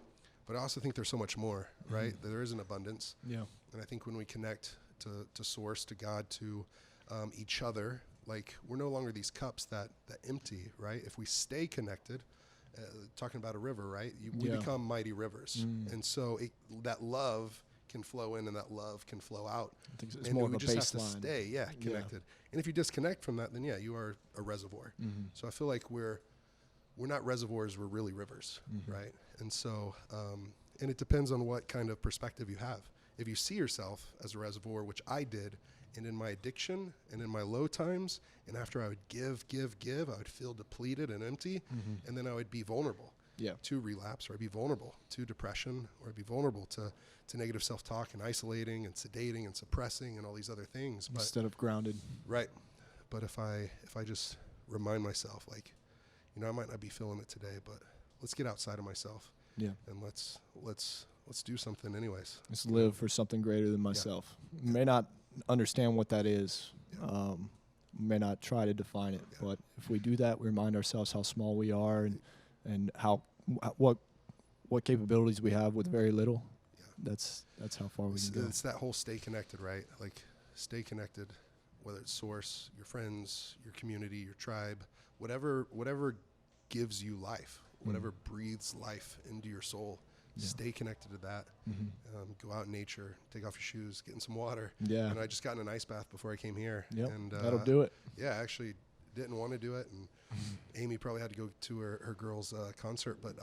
but I also think there's so much more, right? There is an abundance. Yeah. And I think when we connect to source, to God, to each other, like we're no longer these cups that empty, right? If we stay connected, talking about a river, right? We become mighty rivers. And so that love can flow in and that love can flow out. I think it's and more of a just baseline. have to stay, connected. And if you disconnect from that, then you are a reservoir. So I feel like we're not reservoirs, we're really rivers, right? And so, and it depends on what kind of perspective you have. If you see yourself as a reservoir, which I did, and in my addiction and in my low times, and after I would give, I would feel depleted and empty, and then I would be vulnerable to relapse, or I'd be vulnerable to depression, or I'd be vulnerable to negative self-talk and isolating and sedating and suppressing and all these other things. But, instead of grounded. Right. But if I just remind myself, like, I might not be feeling it today, but let's get outside of myself. Yeah. And let's do something anyways. Let's live for something greater than myself. May not understand what that is. May not try to define it, but if we do that, we remind ourselves how small we are and what capabilities we have with very little. That's how far we can go. It's that whole stay connected, right? Like stay connected, whether it's source, your friends, your community, your tribe, whatever gives you life, whatever breathes life into your soul. Stay connected to that. Go out in nature, take off your shoes, get in some water. Yeah. And I just got in an ice bath before I came here. Yep. And that'll do it. Yeah, I actually didn't want to do it, and Amy probably had to go to her girls' concert, but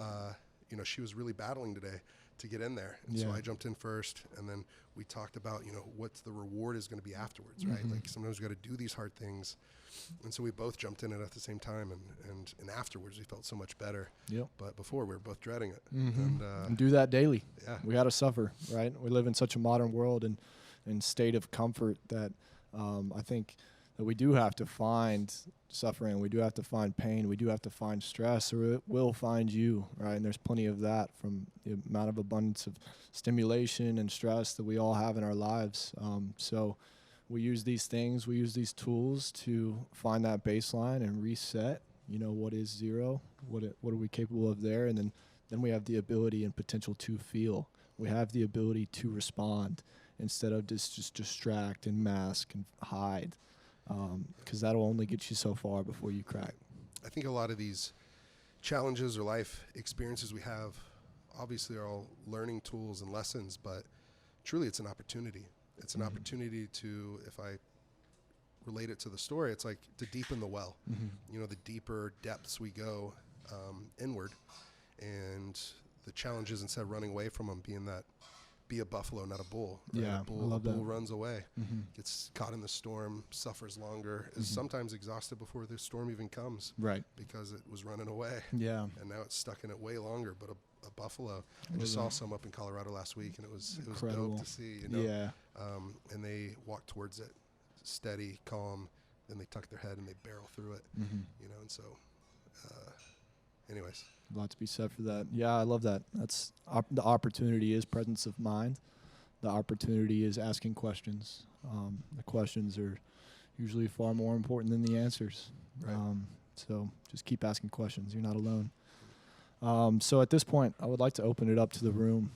she was really battling today. to get in there. And so I jumped in first, and then we talked about, what's the reward is going to be afterwards, right? Like sometimes we got to do these hard things. And so we both jumped in it at the same time, and afterwards we felt so much better. Yep. But before we were both dreading it. And do that daily. Yeah. We got to suffer, right? We live in such a modern world and state of comfort that I think that we do have to find suffering. We do have to find pain. We do have to find stress, or it will find you, right? And there's plenty of that from the amount of abundance of stimulation and stress that we all have in our lives. So we use these things, we use these tools to find that baseline and reset, what is zero, what are we capable of there, and then we have the ability and potential to feel. We have the ability to respond instead of just distract and mask and hide, because that'll only get you so far before you crack. I think a lot of these challenges or life experiences we have obviously are all learning tools and lessons, but truly it's an opportunity. It's an opportunity to, if I relate it to the story, it's like to deepen the well. The deeper depths we go inward, and the challenges, instead of running away from them, be a buffalo, not a bull. Right? Yeah, a bull, I love that. runs away, gets caught in the storm, suffers longer, is sometimes exhausted before the storm even comes, Right. because it was running away. Yeah. And now it's stuck in it way longer. But a buffalo, I just saw some up in Colorado last week, and it was Incredible. dope to see. Yeah. And they walk towards it, steady, calm. Then they tuck their head and they barrel through it. And so, anyways. A lot to be said for that. Yeah, I love that. That's the opportunity is presence of mind. The opportunity is asking questions. The questions are usually far more important than the answers. Right. So just keep asking questions. You're not alone. So at this point, I would like to open it up to the room.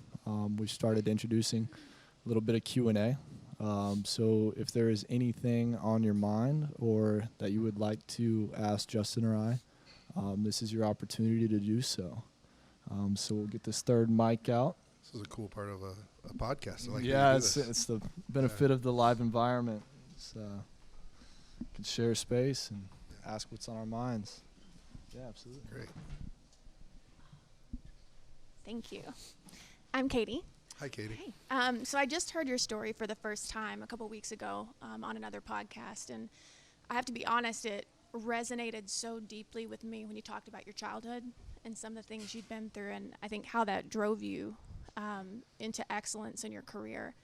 We started introducing a little bit of Q&A. So if there is anything on your mind or that you would like to ask Justin or I, this is your opportunity to do so. So we'll get this third mic out. This is a cool part of a podcast. I like Yeah, it's it's the benefit of the live environment. It's, can share space and ask what's on our minds. Yeah, absolutely. great. Thank you. I'm Katie. Hi, Katie. Hey. So I just heard your story for the first time a couple weeks ago on another podcast, and I have to be honest, it resonated so deeply with me when you talked about your childhood and some of the things you'd been through, and I think how that drove you into excellence in your career.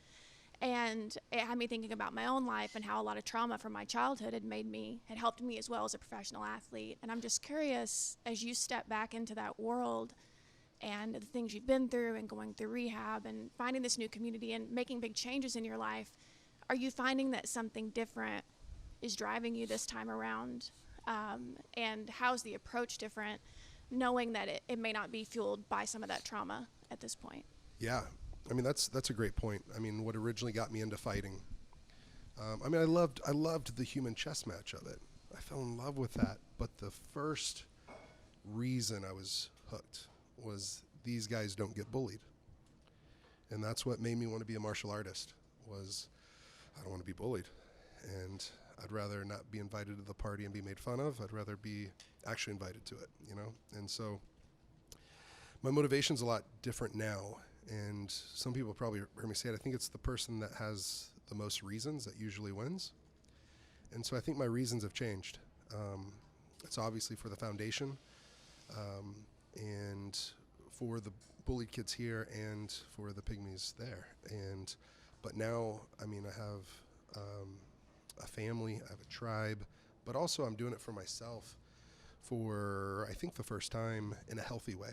And it had me thinking about my own life and how a lot of trauma from my childhood had helped me as well as a professional athlete. And I'm just curious, as you step back into that world and the things you've been through and going through rehab and finding this new community and making big changes in your life, are you finding that something different is driving you this time around? And how's the approach different, knowing that it may not be fueled by some of that trauma at this point? Yeah. I mean, that's a great point. I mean, what originally got me into fighting, I loved the human chess match of it. I fell in love with that. But the first reason I was hooked was these guys don't get bullied. And that's what made me want to be a martial artist, was I don't want to be bullied. And I'd rather not be invited to the party and be made fun of. I'd rather be actually invited to it, And so my motivation's a lot different now. And some people probably heard me say it. I think it's the person that has the most reasons that usually wins. And so I think my reasons have changed. It's obviously for the foundation, and for the bullied kids here and for the pygmies there. But now, I mean, I have a family, I have a tribe, but also I'm doing it for myself for, I think, the first time in a healthy way.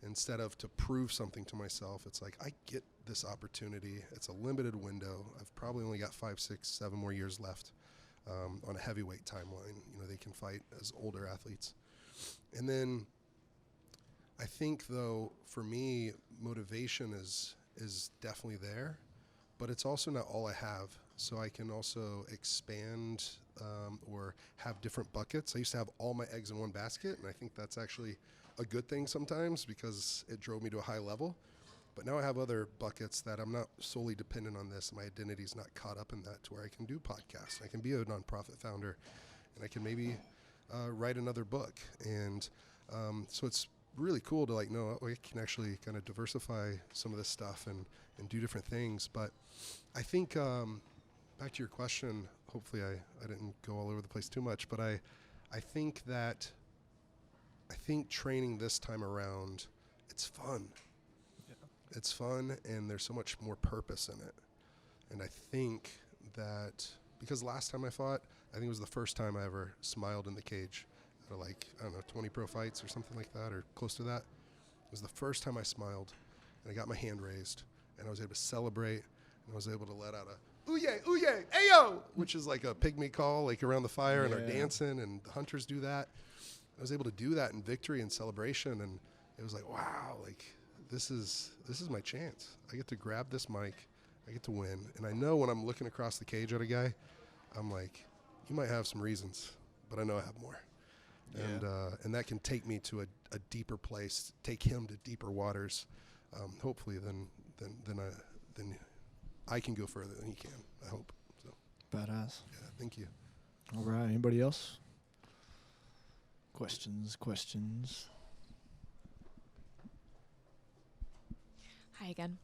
Instead of to prove something to myself, it's like I get this opportunity. It's a limited window. I've probably only got 5, 6, 7 more years left on a heavyweight timeline. They can fight as older athletes. And then I think, though, for me, motivation is definitely there, but it's also not all I have. So I can also expand or have different buckets. I used to have all my eggs in one basket, and I think that's actually a good thing sometimes because it drove me to a high level. But now I have other buckets that I'm not solely dependent on this. My identity is not caught up in that, to where I can do podcasts. I can be a nonprofit founder, and I can maybe write another book. And so it's really cool to like know we can actually kind of diversify some of this stuff and do different things. But I think back to your question, hopefully I didn't go all over the place too much, but I think training this time around, it's fun. Yeah. It's fun, and there's so much more purpose in it. And I think that because last time I fought, I think it was the first time I ever smiled in the cage at like, I don't know, 20 pro fights or something like that, or close to that. It was the first time I smiled, and I got my hand raised, and I was able to celebrate, and I was able to let out a ooh-yay, ooh-yay, ayo, which is like a pygmy call, like around the fire, and are dancing, and the hunters do that. I was able to do that in victory and celebration, and it was like, wow, like this is my chance. I get to grab this mic, I get to win, and I know when I'm looking across the cage at a guy, I'm like, you might have some reasons, but I know I have more. Yeah. And that can take me to a deeper place, take him to deeper waters, hopefully than I can go further than he can, I hope. So. Badass. Yeah, thank you. All right, anybody else? Questions. Hi again.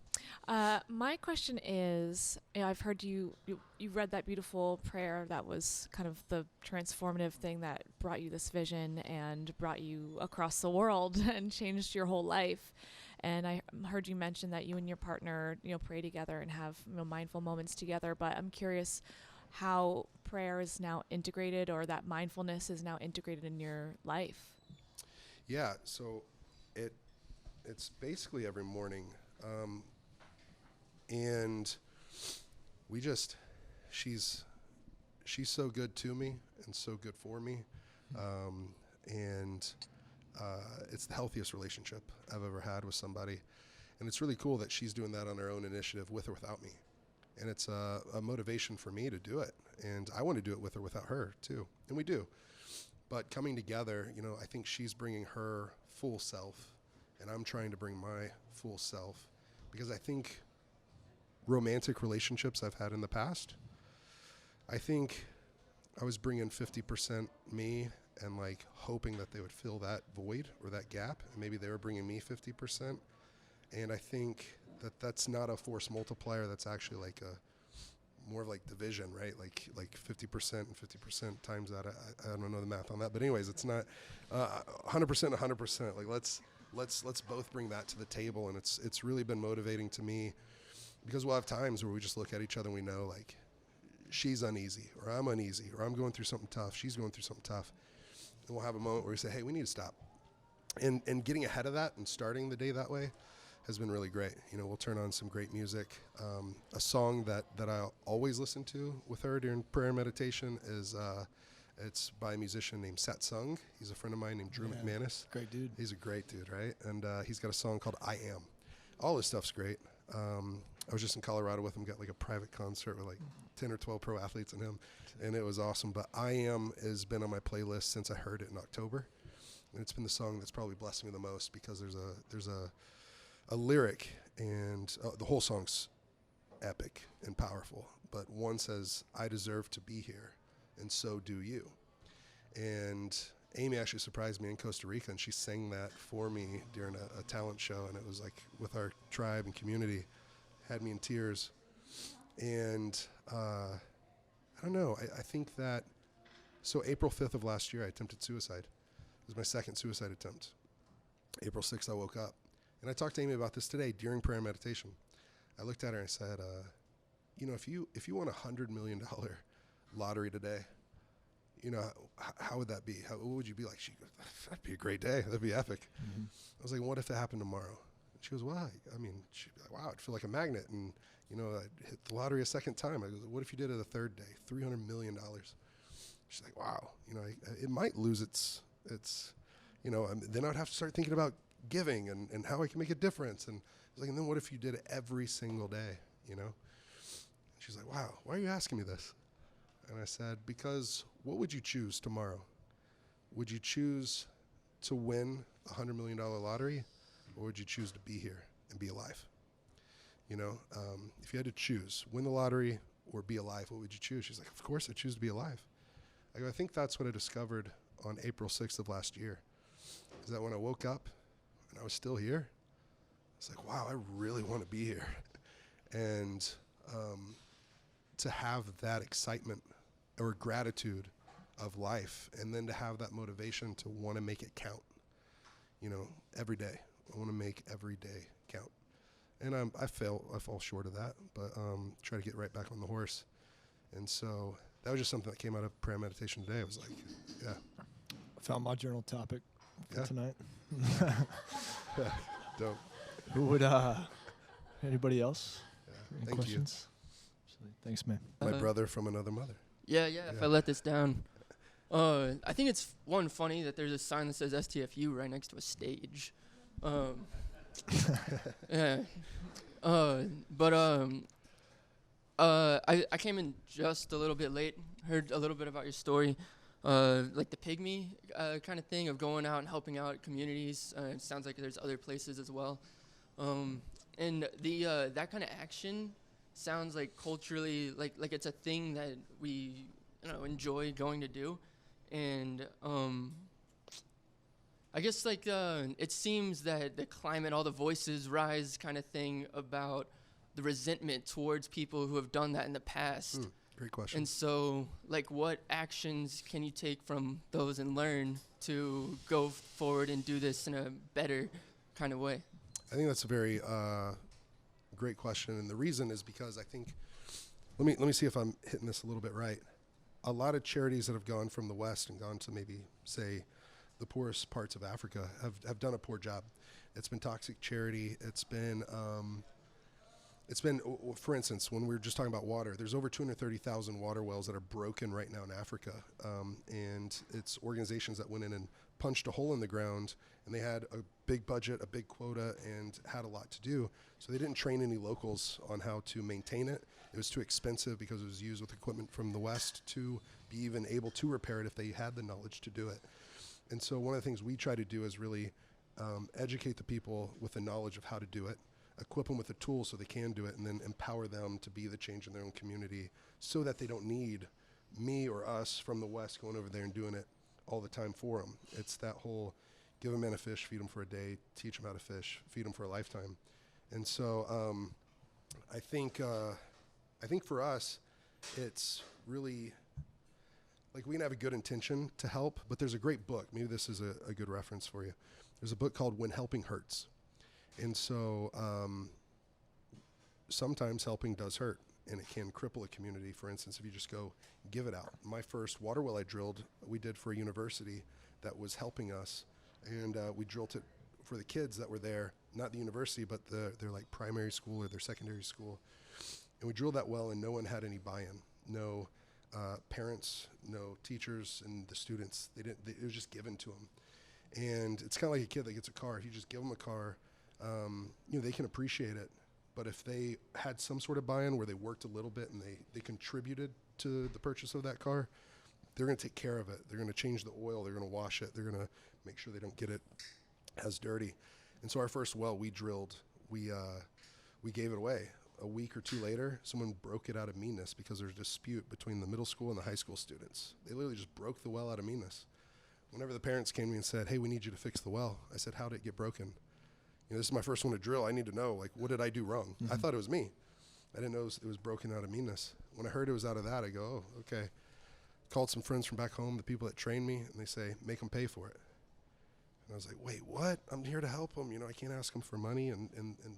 My question is, I've heard you read that beautiful prayer that was kind of the transformative thing that brought you this vision and brought you across the world and changed your whole life. And I heard you mention that you and your partner, pray together and have mindful moments together. But I'm curious how prayer is now integrated, or that mindfulness is now integrated in your life. Yeah, so it's basically every morning. And we just, she's so good to me and so good for me. And it's the healthiest relationship I've ever had with somebody. And it's really cool that she's doing that on her own initiative with or without me. And it's a motivation for me to do it. And I want to do it with or without her too. And we do. But coming together, I think she's bringing her full self, and I'm trying to bring my full self. Because I think romantic relationships I've had in the past, I think I was bringing 50% me and like hoping that they would fill that void or that gap. And maybe they were bringing me 50%. And I think that's not a force multiplier. That's actually like more of like division, right? Like 50% and 50% times that. I don't know the math on that, but anyways, it's not 100%, 100%. Like let's both bring that to the table. And it's really been motivating to me, because we'll have times where we just look at each other and we know like she's uneasy or I'm uneasy or I'm going through something tough. She's going through something tough. And we'll have a moment where we say, hey, we need to stop. And getting ahead of that and starting the day that way has been really great. We'll turn on some great music. A song that I always listen to with her during prayer and meditation is it's by a musician named Sat Sung. He's a friend of mine named Drew McManus. Great dude. He's a great dude, right? And he's got a song called I Am. All his stuff's great. I was just in Colorado with him, got like a private concert with like 10 or 12 pro athletes and him, and it was awesome. But I Am has been on my playlist since I heard it in October. And it's been the song that's probably blessed me the most, because there's a lyric, and the whole song's epic and powerful. But one says, I deserve to be here, and so do you. And Amy actually surprised me in Costa Rica, and she sang that for me during a talent show, and it was like with our tribe and community, had me in tears. And I don't know, I think that, so April 5th of last year, I attempted suicide. It was my second suicide attempt. April 6th, I woke up. And I talked to Amy about this today during prayer and meditation. I looked at her and I said, if you won $100 million lottery today, how would that be? What would you be like? She goes, that'd be a great day. That'd be epic. Mm-hmm. I was like, what if it happened tomorrow? And she goes, well, she'd be like, wow, I'd feel like a magnet. And, I'd hit the lottery a second time. I go, what if you did it a third day? $300 million. She's like, wow, it might lose its then I'd have to start thinking about giving and how I can make a difference. And I was like, and then what if you did it every single day, She's like, wow, why are you asking me this? And I said, because what would you choose tomorrow? Would you choose to win $100 million lottery, or would you choose to be here and be alive? If you had to choose, win the lottery or be alive, what would you choose? She's like, of course I choose to be alive. I go, I think that's what I discovered on April 6th of last year, is that when I woke up and I was still here. It's like, wow, I really want to be here. And to have that excitement or gratitude of life, and then to have that motivation to want to make it count, every day. I want to make every day count. And I fall short of that, but try to get right back on the horse. And so that was just something that came out of prayer meditation today. I was like, yeah. I found my journal topic for tonight. Dope. Who would, anybody else? Yeah. Any Thank questions? Thanks, man. you. My brother from another mother. Yeah, if I let this down. I think it's funny that there's a sign that says STFU right next to a stage. Yeah. I came in just a little bit late, heard a little bit about your story, like the pygmy kind of thing of going out and helping out communities. It sounds like there's other places as well. And the that kind of action sounds like culturally like it's a thing that we enjoy going to do. And I guess it seems that the climate, all the voices rise kind of thing about the resentment towards people who have done that in the past. Great question. And so what actions can you take from those and learn to go forward and do this in a better kind of way? I think that's a very great question, and the reason is because I think, let me see if I'm hitting this a little bit right. A lot of charities that have gone from the West and gone to maybe, say, the poorest parts of Africa have done a poor job. It's been toxic charity. It's been, for instance, when we were just talking about water, there's over 230,000 water wells that are broken right now in Africa, and it's organizations that went in and punched a hole in the ground, and they had a big budget, a big quota, and had a lot to do. So they didn't train any locals on how to maintain it. It was too expensive because it was used with equipment from the West to be even able to repair it if they had the knowledge to do it. And so one of the things we try to do is really educate the people with the knowledge of how to do it, equip them with the tools so they can do it, and then empower them to be the change in their own community so that they don't need me or us from the West going over there and doing it all the time for them. It's that whole give a man a fish, feed him for a day, teach him how to fish, feed him for a lifetime. And so I think for us, it's really we can have a good intention to help, but there's a great book. Maybe this is a good reference for you. There's a book called When Helping Hurts. And so sometimes helping does hurt, and it can cripple a community. For instance, if you just go give it out. My first water well I drilled, we did for a university that was helping us, and we drilled it for the kids that were there, not the university, but their primary school or their secondary school. And we drilled that well, and no one had any buy-in. No parents, no teachers, and the students. It was just given to them. And it's kind of like a kid that gets a car. If you just give them a car, they can appreciate it. But if they had some sort of buy-in where they worked a little bit and they contributed to the purchase of that car, they're going to take care of it. They're going to change the oil. They're going to wash it. They're going to make sure they don't get it as dirty. And so our first well we drilled, we gave it away. A week or two later, someone broke it out of meanness because there's a dispute between the middle school and the high school students. They literally just broke the well out of meanness. Whenever the parents came to me and said, hey, we need you to fix the well, I said, how did it get broken? This is my first one to drill. I need to know, what did I do wrong? Mm-hmm. I thought it was me. I didn't know it was broken out of meanness. When I heard it was out of that, I go, oh, okay. Called some friends from back home, the people that trained me, and they say, make them pay for it. And I was like, wait, what? I'm here to help them. I can't ask them for money, and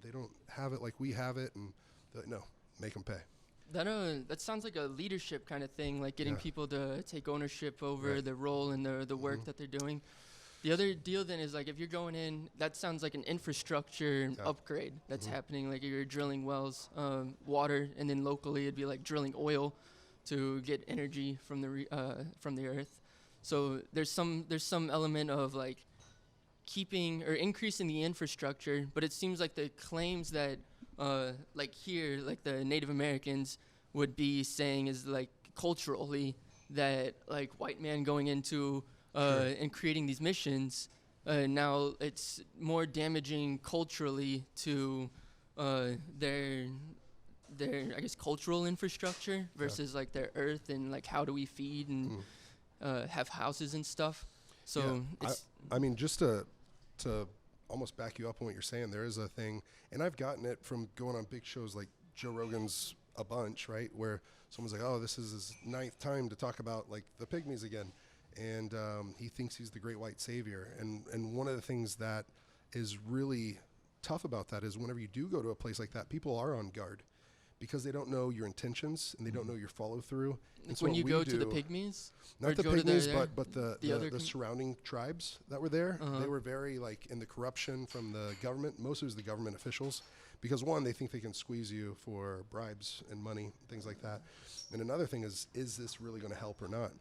they don't have it like we have it. And they're like, no, make them pay. That sounds like a leadership kind of thing, like getting people to take ownership over the role and the work that they're doing. The other deal then is if you're going in, that sounds like an infrastructure upgrade that's happening. Like you're drilling wells, water, and then locally it'd be like drilling oil to get energy from the earth. So there's some element of keeping or increasing the infrastructure, but it seems like the claims that here, the Native Americans would be saying is culturally that white man going into and creating these missions, now it's more damaging culturally to their I guess cultural infrastructure versus their earth and how do we feed and have houses and stuff. So it's I mean, just to almost back you up on what you're saying. There is a thing, and I've gotten it from going on big shows like Joe Rogan's a bunch, right? Where someone's like, oh, this is his 9th time to talk about like the pygmies again. And he thinks he's the great white savior. And one of the things that is really tough about that is whenever you do go to a place like that, people are on guard because they don't know your intentions and they don't know your follow through. Like when you go to the pygmies? Not the pygmies, but the surrounding tribes that were there. Uh-huh. They were very like in the corruption from the government. Most of it was the government officials because one, they think they can squeeze you for bribes and money, things like that. And another thing is this really going to help or not?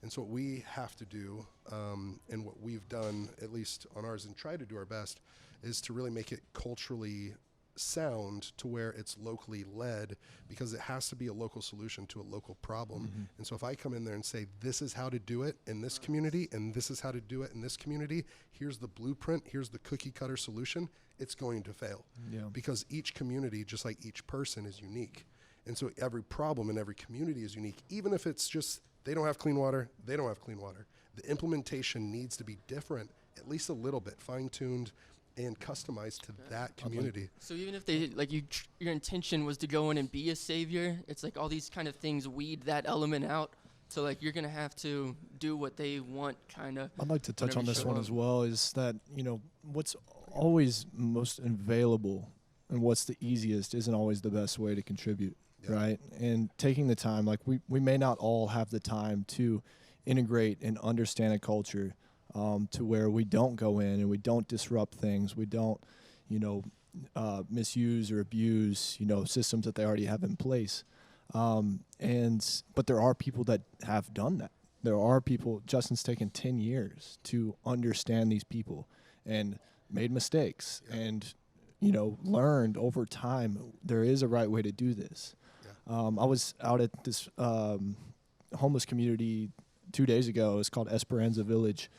And so what we have to do, and what we've done, at least on ours, and try to do our best, is to really make it culturally sound to where it's locally led, because it has to be a local solution to a local problem. And so if I come in there and say, this is how to do it in this community, and this is how to do it in this community, here's the blueprint, here's the cookie cutter solution, it's going to fail. Because each community, just like each person, is unique. And so every problem in every community is unique, even if it's just they don't have clean water, they don't have clean water. The implementation needs to be different, at least a little bit, fine-tuned and customized to that community. So even if they, like your intention was to go in and be a savior, it's like all these kind of things weed that element out. So like you're going to have to do what they want kind of. I'd like to touch on this one as well, is that, what's always most available and what's the easiest isn't always the best way to contribute. Right. And taking the time, like we may not all have the time to integrate and understand a culture to where we don't go in and we don't disrupt things. We don't, misuse or abuse, systems that they already have in place. But there are people that have done that. There are people, Justin's taken 10 years to understand these people and made mistakes and, learned over time there is a right way to do this. I was out at this homeless community 2 days ago. It's called Esperanza Village.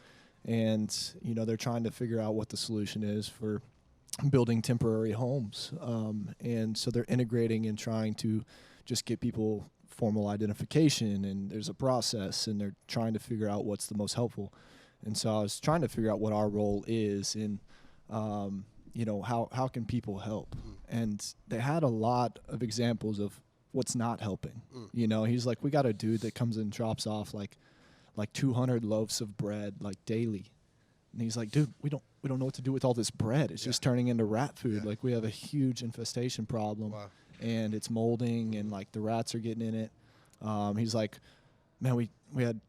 And, they're trying to figure out what the solution is for building temporary homes. And so they're integrating and trying to just get people formal identification. And there's a process, and they're trying to figure out what's the most helpful. And so I was trying to figure out what our role is in, how can people help? And they had a lot of examples of what's not helping. He's like, we got a dude that comes and drops off like 200 loaves of bread like daily, and he's like, dude, we don't know what to do with all this bread. It's just turning into rat food. Like we have a huge infestation problem, and it's molding, and like the rats are getting in it. He's like, man, we had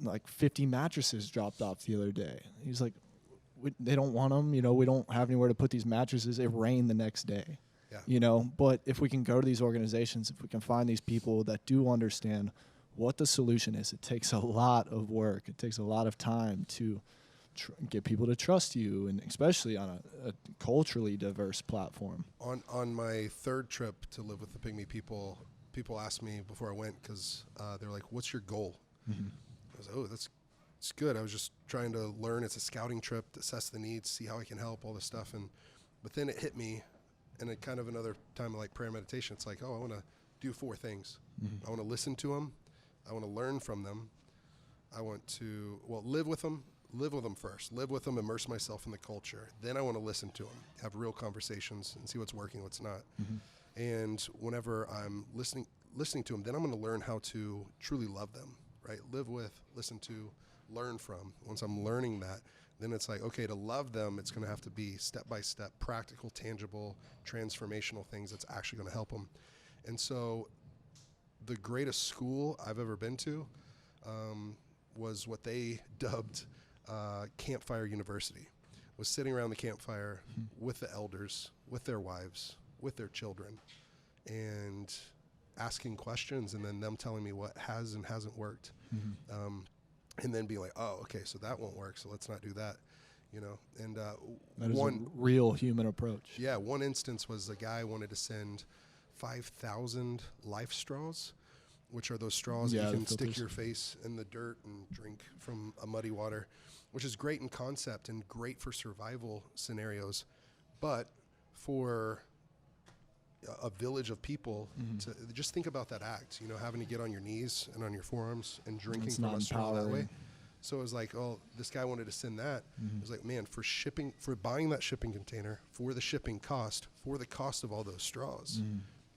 like 50 mattresses dropped off the other day. He's like, they don't want them. We don't have anywhere to put these mattresses. It rained the next day. But if we can go to these organizations, if we can find these people that do understand what the solution is, it takes a lot of work. It takes a lot of time to get people to trust you, and especially on a culturally diverse platform. On my third trip to live with the Pygmy people asked me before I went, because they're like, what's your goal? I was like, it's good. I was just trying to learn. It's a scouting trip to assess the needs, see how I can help, all this stuff. But then it hit me. And it kind of another time of like prayer meditation, it's like, I want to do 4 things. I want to listen to them. I want to learn from them. I want to, live with them first. Live with them, immerse myself in the culture. Then I want to listen to them, have real conversations and see what's working, what's not. And whenever I'm listening to them, then I'm going to learn how to truly love them, right? Live with, listen to, learn from. Once I'm learning that, then it's like, okay, to love them, it's going to have to be step-by-step, practical, tangible, transformational things that's actually going to help them. And so the greatest school I've ever been to was what they dubbed Campfire University. Was sitting around the campfire with the elders, with their wives, with their children, and asking questions, and then them telling me what has and hasn't worked. And then be like, oh, okay, so that won't work, so let's not do that, And that is a real human approach. Yeah, one instance was a guy wanted to send 5,000 life straws, which are those straws that you can stick your face in the dirt and drink from a muddy water, which is great in concept and great for survival scenarios. But for a village of people, to just think about that act, having to get on your knees and on your forearms and drinking from a straw that way. So it was like, oh, this guy wanted to send that. It was like, man, for buying that shipping container, for the shipping cost, for the cost of all those straws,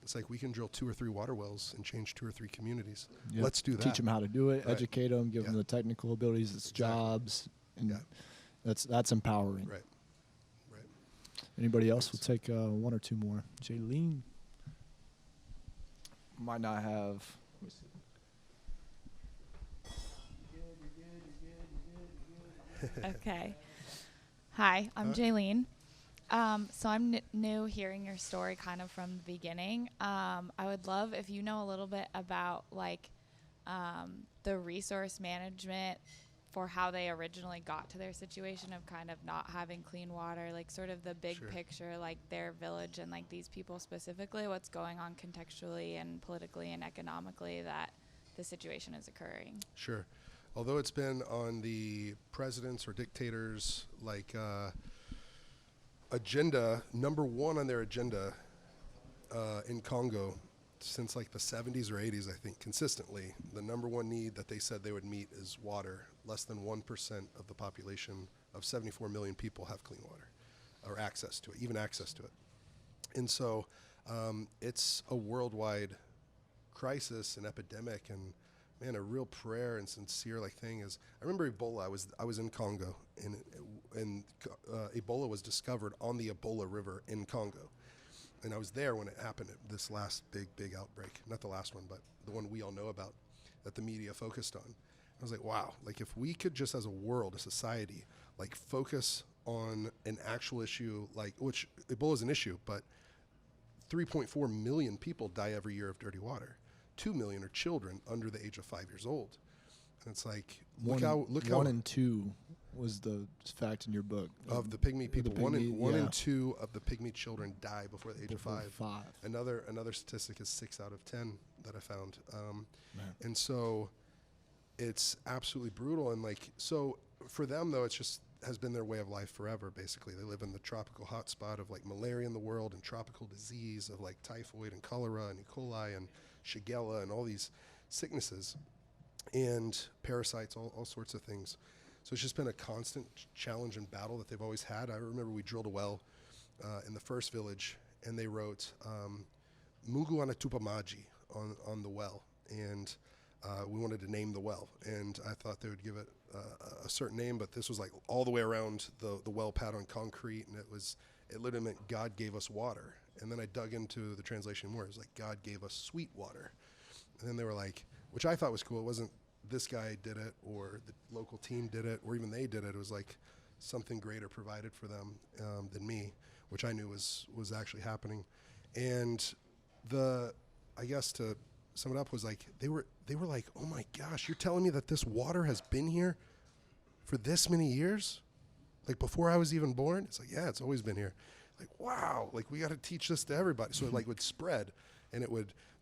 it's like we can drill 2 or 3 water wells and change 2 or 3 communities. Yep. Let's do that. Teach them how to do it, Right. educate them, give them the technical abilities, it's jobs, and that's empowering. Right. Anybody else? We'll take 1 or 2 more. Jaylene. Might not have. Okay. Hi, I'm Jaylene. So I'm new hearing your story kind of from the beginning. I would love if you know a little bit about like the resource management for how they originally got to their situation of kind of not having clean water, like sort of the big picture, like their village and like these people specifically, what's going on contextually and politically and economically that the situation is occurring. Sure. Although it's been on the presidents or dictators like agenda, number 1 on their agenda in Congo since like the 70s or 80s, I think, consistently, the number 1 need that they said they would meet is water. Less than 1% of the population of 74 million people have clean water or access to it, even access to it. And so it's a worldwide crisis and epidemic, and man, a real prayer and sincere like thing is, I remember Ebola. I was in Congo, and Ebola was discovered on the Ebola River in Congo. And I was there when it happened, this last big outbreak. Not the last one, but the one we all know about that the media focused on. I was like, wow, like if we could just as a world, a society, like focus on an actual issue, like, which Ebola is an issue, but 3.4 million people die every year of dirty water. 2 million are children under the age of 5 years old. And it's like, look how 1 and 2 was the fact in your book. Of the pygmy people, the one pygmy, and 2 of the pygmy children die before the age of 5. Another statistic is 6 out of 10 that I found. And so it's absolutely brutal. And like, so for them though, it's just has been their way of life forever. Basically, they live in the tropical hotspot of like malaria in the world and tropical disease of like typhoid and cholera and E. coli and Shigella and all these sicknesses and parasites, all sorts of things. So it's just been a constant challenge and battle that they've always had. I remember we drilled a well in the first village, and they wrote Mungu Anatupamaji on the well, and we wanted to name the well, and I thought they would give it a certain name, but this was like all the way around the well pad on concrete, and it literally meant God gave us water. And then I dug into the translation more. It was like God gave us sweet water. And then they were like, which I thought was cool. It wasn't this guy did it or the local team did it or even they did it. It was like something greater provided for them than me, which I knew was actually happening. And I guess to sum it up was like, they were like, oh my gosh, you're telling me that this water has been here for this many years? Like before I was even born? It's like, yeah, it's always been here. Like, wow, like we got to teach this to everybody. So it like would spread, and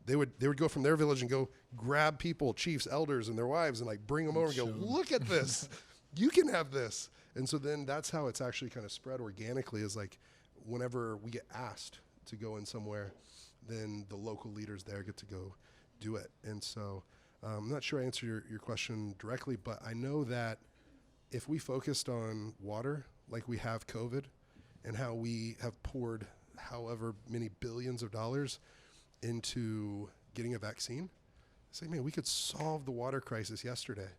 they would go from their village and go grab people, chiefs, elders, and their wives, and like bring them over and go, look at this, you can have this. And so then that's how it's actually kind of spread organically, is like whenever we get asked to go in somewhere, then the local leaders there get to go do it. And so I'm not sure I answered your question directly, but I know that if we focused on water like we have COVID, and how we have poured however many billions of dollars into getting a vaccine, it's like, man, we could solve the water crisis yesterday,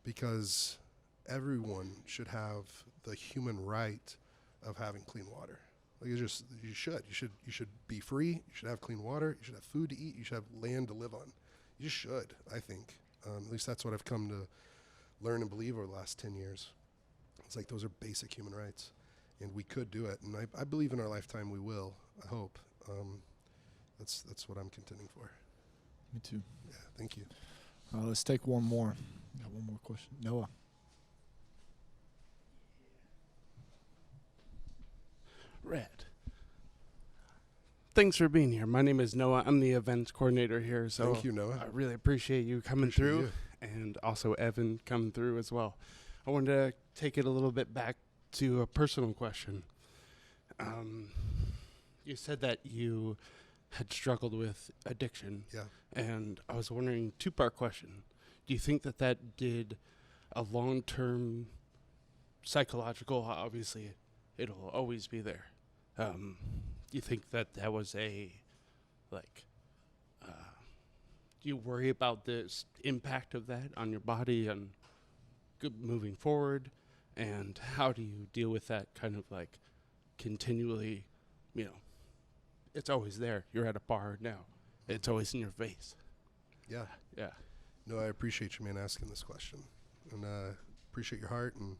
because everyone should have the human right of having clean water. Like you should be free. You should have clean water. You should have food to eat. You should have land to live on. You just should, I think. At least that's what I've come to learn and believe over the last 10 years. It's like those are basic human rights. And we could do it, and I believe in our lifetime we will. I hope. That's what I'm contending for. Me too. Yeah, thank you. Let's take one more. Got one more question. Noah. Red. Thanks for being here. My name is Noah. I'm the events coordinator here. So thank you, Noah. I really appreciate you coming through, and also Evan coming through as well. I wanted to take it a little bit back to a personal question. You said that you had struggled with addiction. Yeah. And I was wondering, 2-part question. Do you think that did a long-term psychological, obviously it'll always be there. You think that was do you worry about this impact of that on your body and moving forward? And how do you deal with that kind of continually, it's always there. You're at a bar now. It's always in your face. Yeah. Yeah. No, I appreciate you, man, asking this question. And appreciate your heart and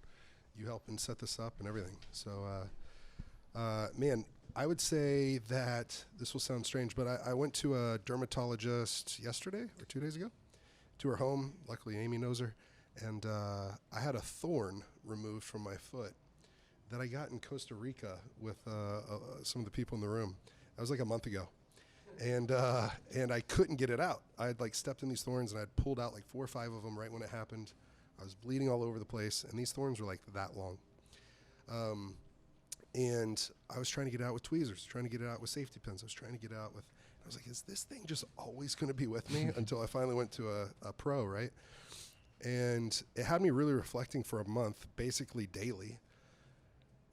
you helping set this up and everything. So, man, I would say that this will sound strange, but I went to a dermatologist yesterday or 2 days ago to her home. Luckily, Amy knows her. And I had a thorn removed from my foot that I got in Costa Rica with some of the people in the room. That was like a month ago. And I couldn't get it out. I had stepped in these thorns and I'd pulled out 4 or 5 of them right when it happened. I was bleeding all over the place, and these thorns were that long. And I was trying to get it out with tweezers, trying to get it out with safety pins. I was trying to get it out with, I was like, is this thing just always going to be with me? Until I finally went to a pro, right? And it had me really reflecting for a month, basically daily.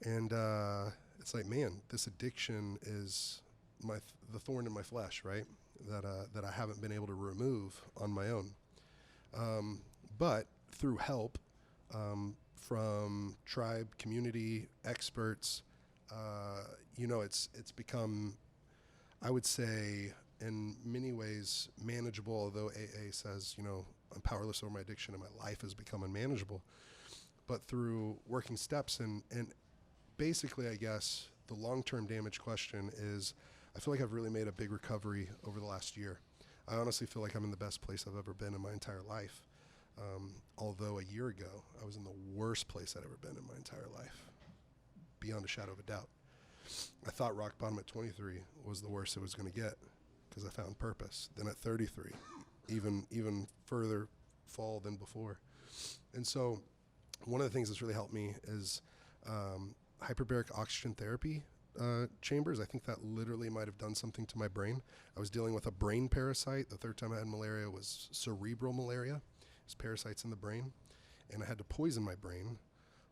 And it's man, this addiction is the thorn in my flesh, right? That I haven't been able to remove on my own. But through help from tribe, community, experts, it's become, I would say, in many ways manageable, although AA says, I'm powerless over my addiction and my life has become unmanageable. But through working steps and basically, I guess, the long-term damage question is, I feel like I've really made a big recovery over the last year. I honestly feel like I'm in the best place I've ever been in my entire life. Although a year ago, I was in the worst place I'd ever been in my entire life, beyond a shadow of a doubt. I thought rock bottom at 23 was the worst it was going to get because I found purpose. Then at 33, even further fall than before. And so one of the things that's really helped me is hyperbaric oxygen therapy chambers. I think that literally might have done something to my brain. I was dealing with a brain parasite. The third time I had malaria was cerebral malaria. It's parasites in the brain. And I had to poison my brain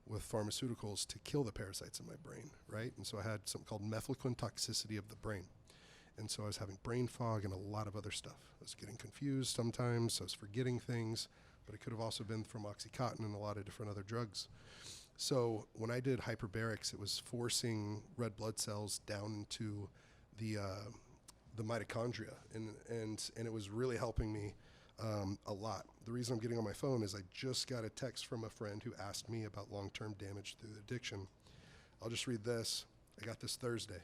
with pharmaceuticals to kill the parasites in my brain, right? And so I had something called methylquin toxicity of the brain. And so I was having brain fog and a lot of other stuff. I was getting confused sometimes. I was forgetting things, but it could have also been from Oxycontin and a lot of different other drugs. So when I did hyperbarics, it was forcing red blood cells down into the mitochondria, and it was really helping me a lot. The reason I'm getting on my phone is I just got a text from a friend who asked me about long-term damage through addiction. I'll just read this. I got this Thursday.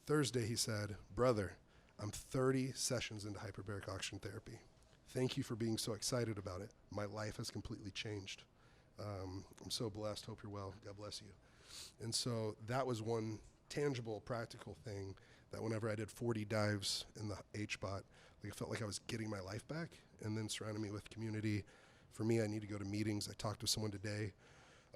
Thursday, he said, "Brother, I'm 30 sessions into hyperbaric oxygen therapy. Thank you for being so excited about it. My life has completely changed. I'm so blessed. Hope you're well. God bless you." And so that was one tangible, practical thing that whenever I did 40 dives in the HBOT, it felt like I was getting my life back, and then surrounding me with community. For me, I need to go to meetings. I talked to someone today,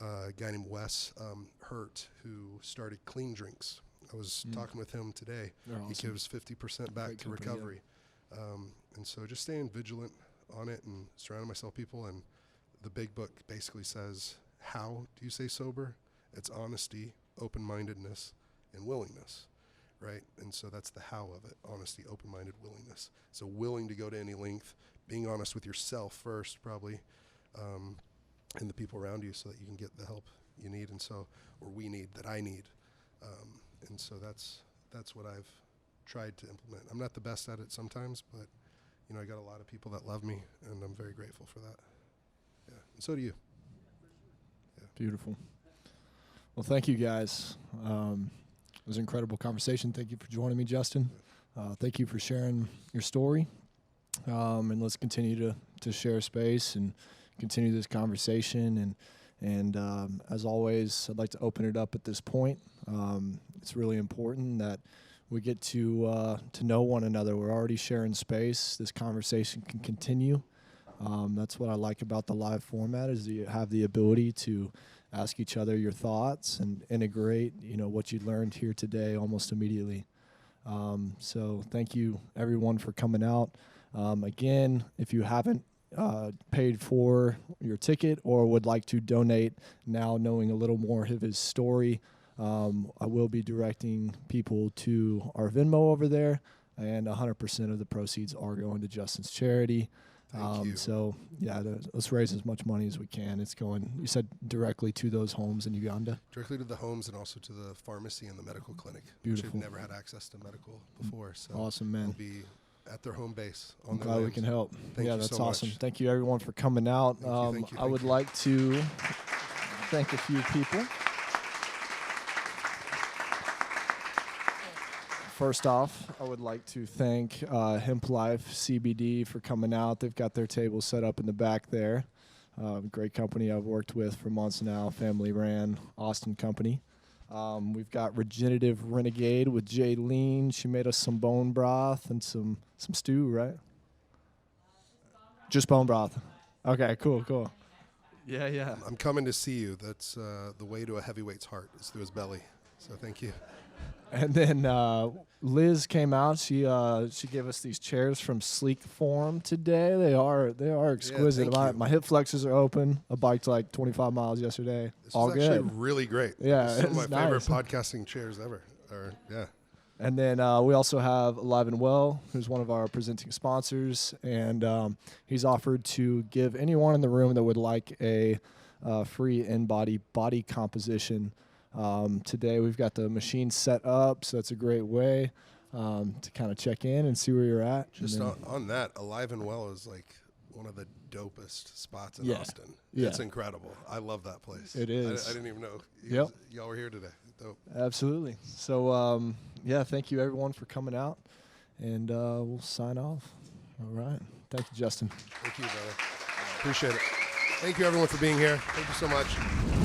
a guy named Wes Hurt, who started Clean Drinks. I was talking with him today. Awesome. He gives 50% back to recovery. And so just staying vigilant on it and surrounding myself with people. And the big book basically says, how do you stay sober? It's honesty, open-mindedness, and willingness, right? And so that's the how of it: honesty, open-minded, willingness. So willing to go to any length, being honest with yourself first, probably, and the people around you, so that you can get the help you need, and so, or we need, that I need. And so that's what I've tried to implement. I'm not the best at it sometimes, but I got a lot of people that love me, and I'm very grateful for that. Yeah, and so do you. Yeah. Beautiful. Well, thank you guys. It was an incredible conversation. Thank you for joining me, Justin. Thank you for sharing your story. And let's continue to share space and continue this conversation. And as always, I'd like to open it up at this point. It's really important that we get to know one another. We're already sharing space. This conversation can continue. That's what I like about the live format, is you have the ability to ask each other your thoughts and integrate, what you learned here today almost immediately. So thank you, everyone, for coming out. Again, if you haven't paid for your ticket or would like to donate now knowing a little more of his story, I will be directing people to our Venmo over there, and 100% of the proceeds are going to Justin's charity. Thank you. So, yeah, let's raise as much money as we can. It's going, you said, directly to those homes in Uganda? Directly to the homes and also to the pharmacy and the medical clinic. Beautiful. Which have never had access to medical before. So Awesome, man. We'll be at their home base. I'm glad we can help. Thank you that's so awesome. much. Thank you, everyone, for coming out. Thank you. I would like to thank a few people. First off, I would like to thank Hemp Life CBD for coming out. They've got their table set up in the back there. Great company I've worked with for months now, family ran, Austin company. We've got Regenerative Renegade with Jaylene. She made us some bone broth and some stew, right? Just bone broth. Okay, cool. Yeah. I'm coming to see you. That's the way to a heavyweight's heart is through his belly. So thank you. And then Liz came out. She gave us these chairs from Sleek Form today. They are exquisite. thank you. My hip flexors are open. I biked like 25 miles yesterday. This All is good. actually really great. Yeah, Some of my it's favorite nice. podcasting chairs ever. Yeah. And then we also have Alive and Well, who's one of our presenting sponsors, and he's offered to give anyone in the room that would like a free in-body body composition. Today we've got the machine set up, so that's a great way to kind of check in and see where you're at. Just on that, Alive and Well is like one of the dopest spots in Yeah. Austin. Yeah. It's incredible. I love that place. It is. I didn't even know y'all were here today. Dope. Absolutely. So, thank you everyone for coming out, and we'll sign off. All right. Thank you, Justin. Thank you, brother. Appreciate it. Thank you, everyone, for being here. Thank you so much.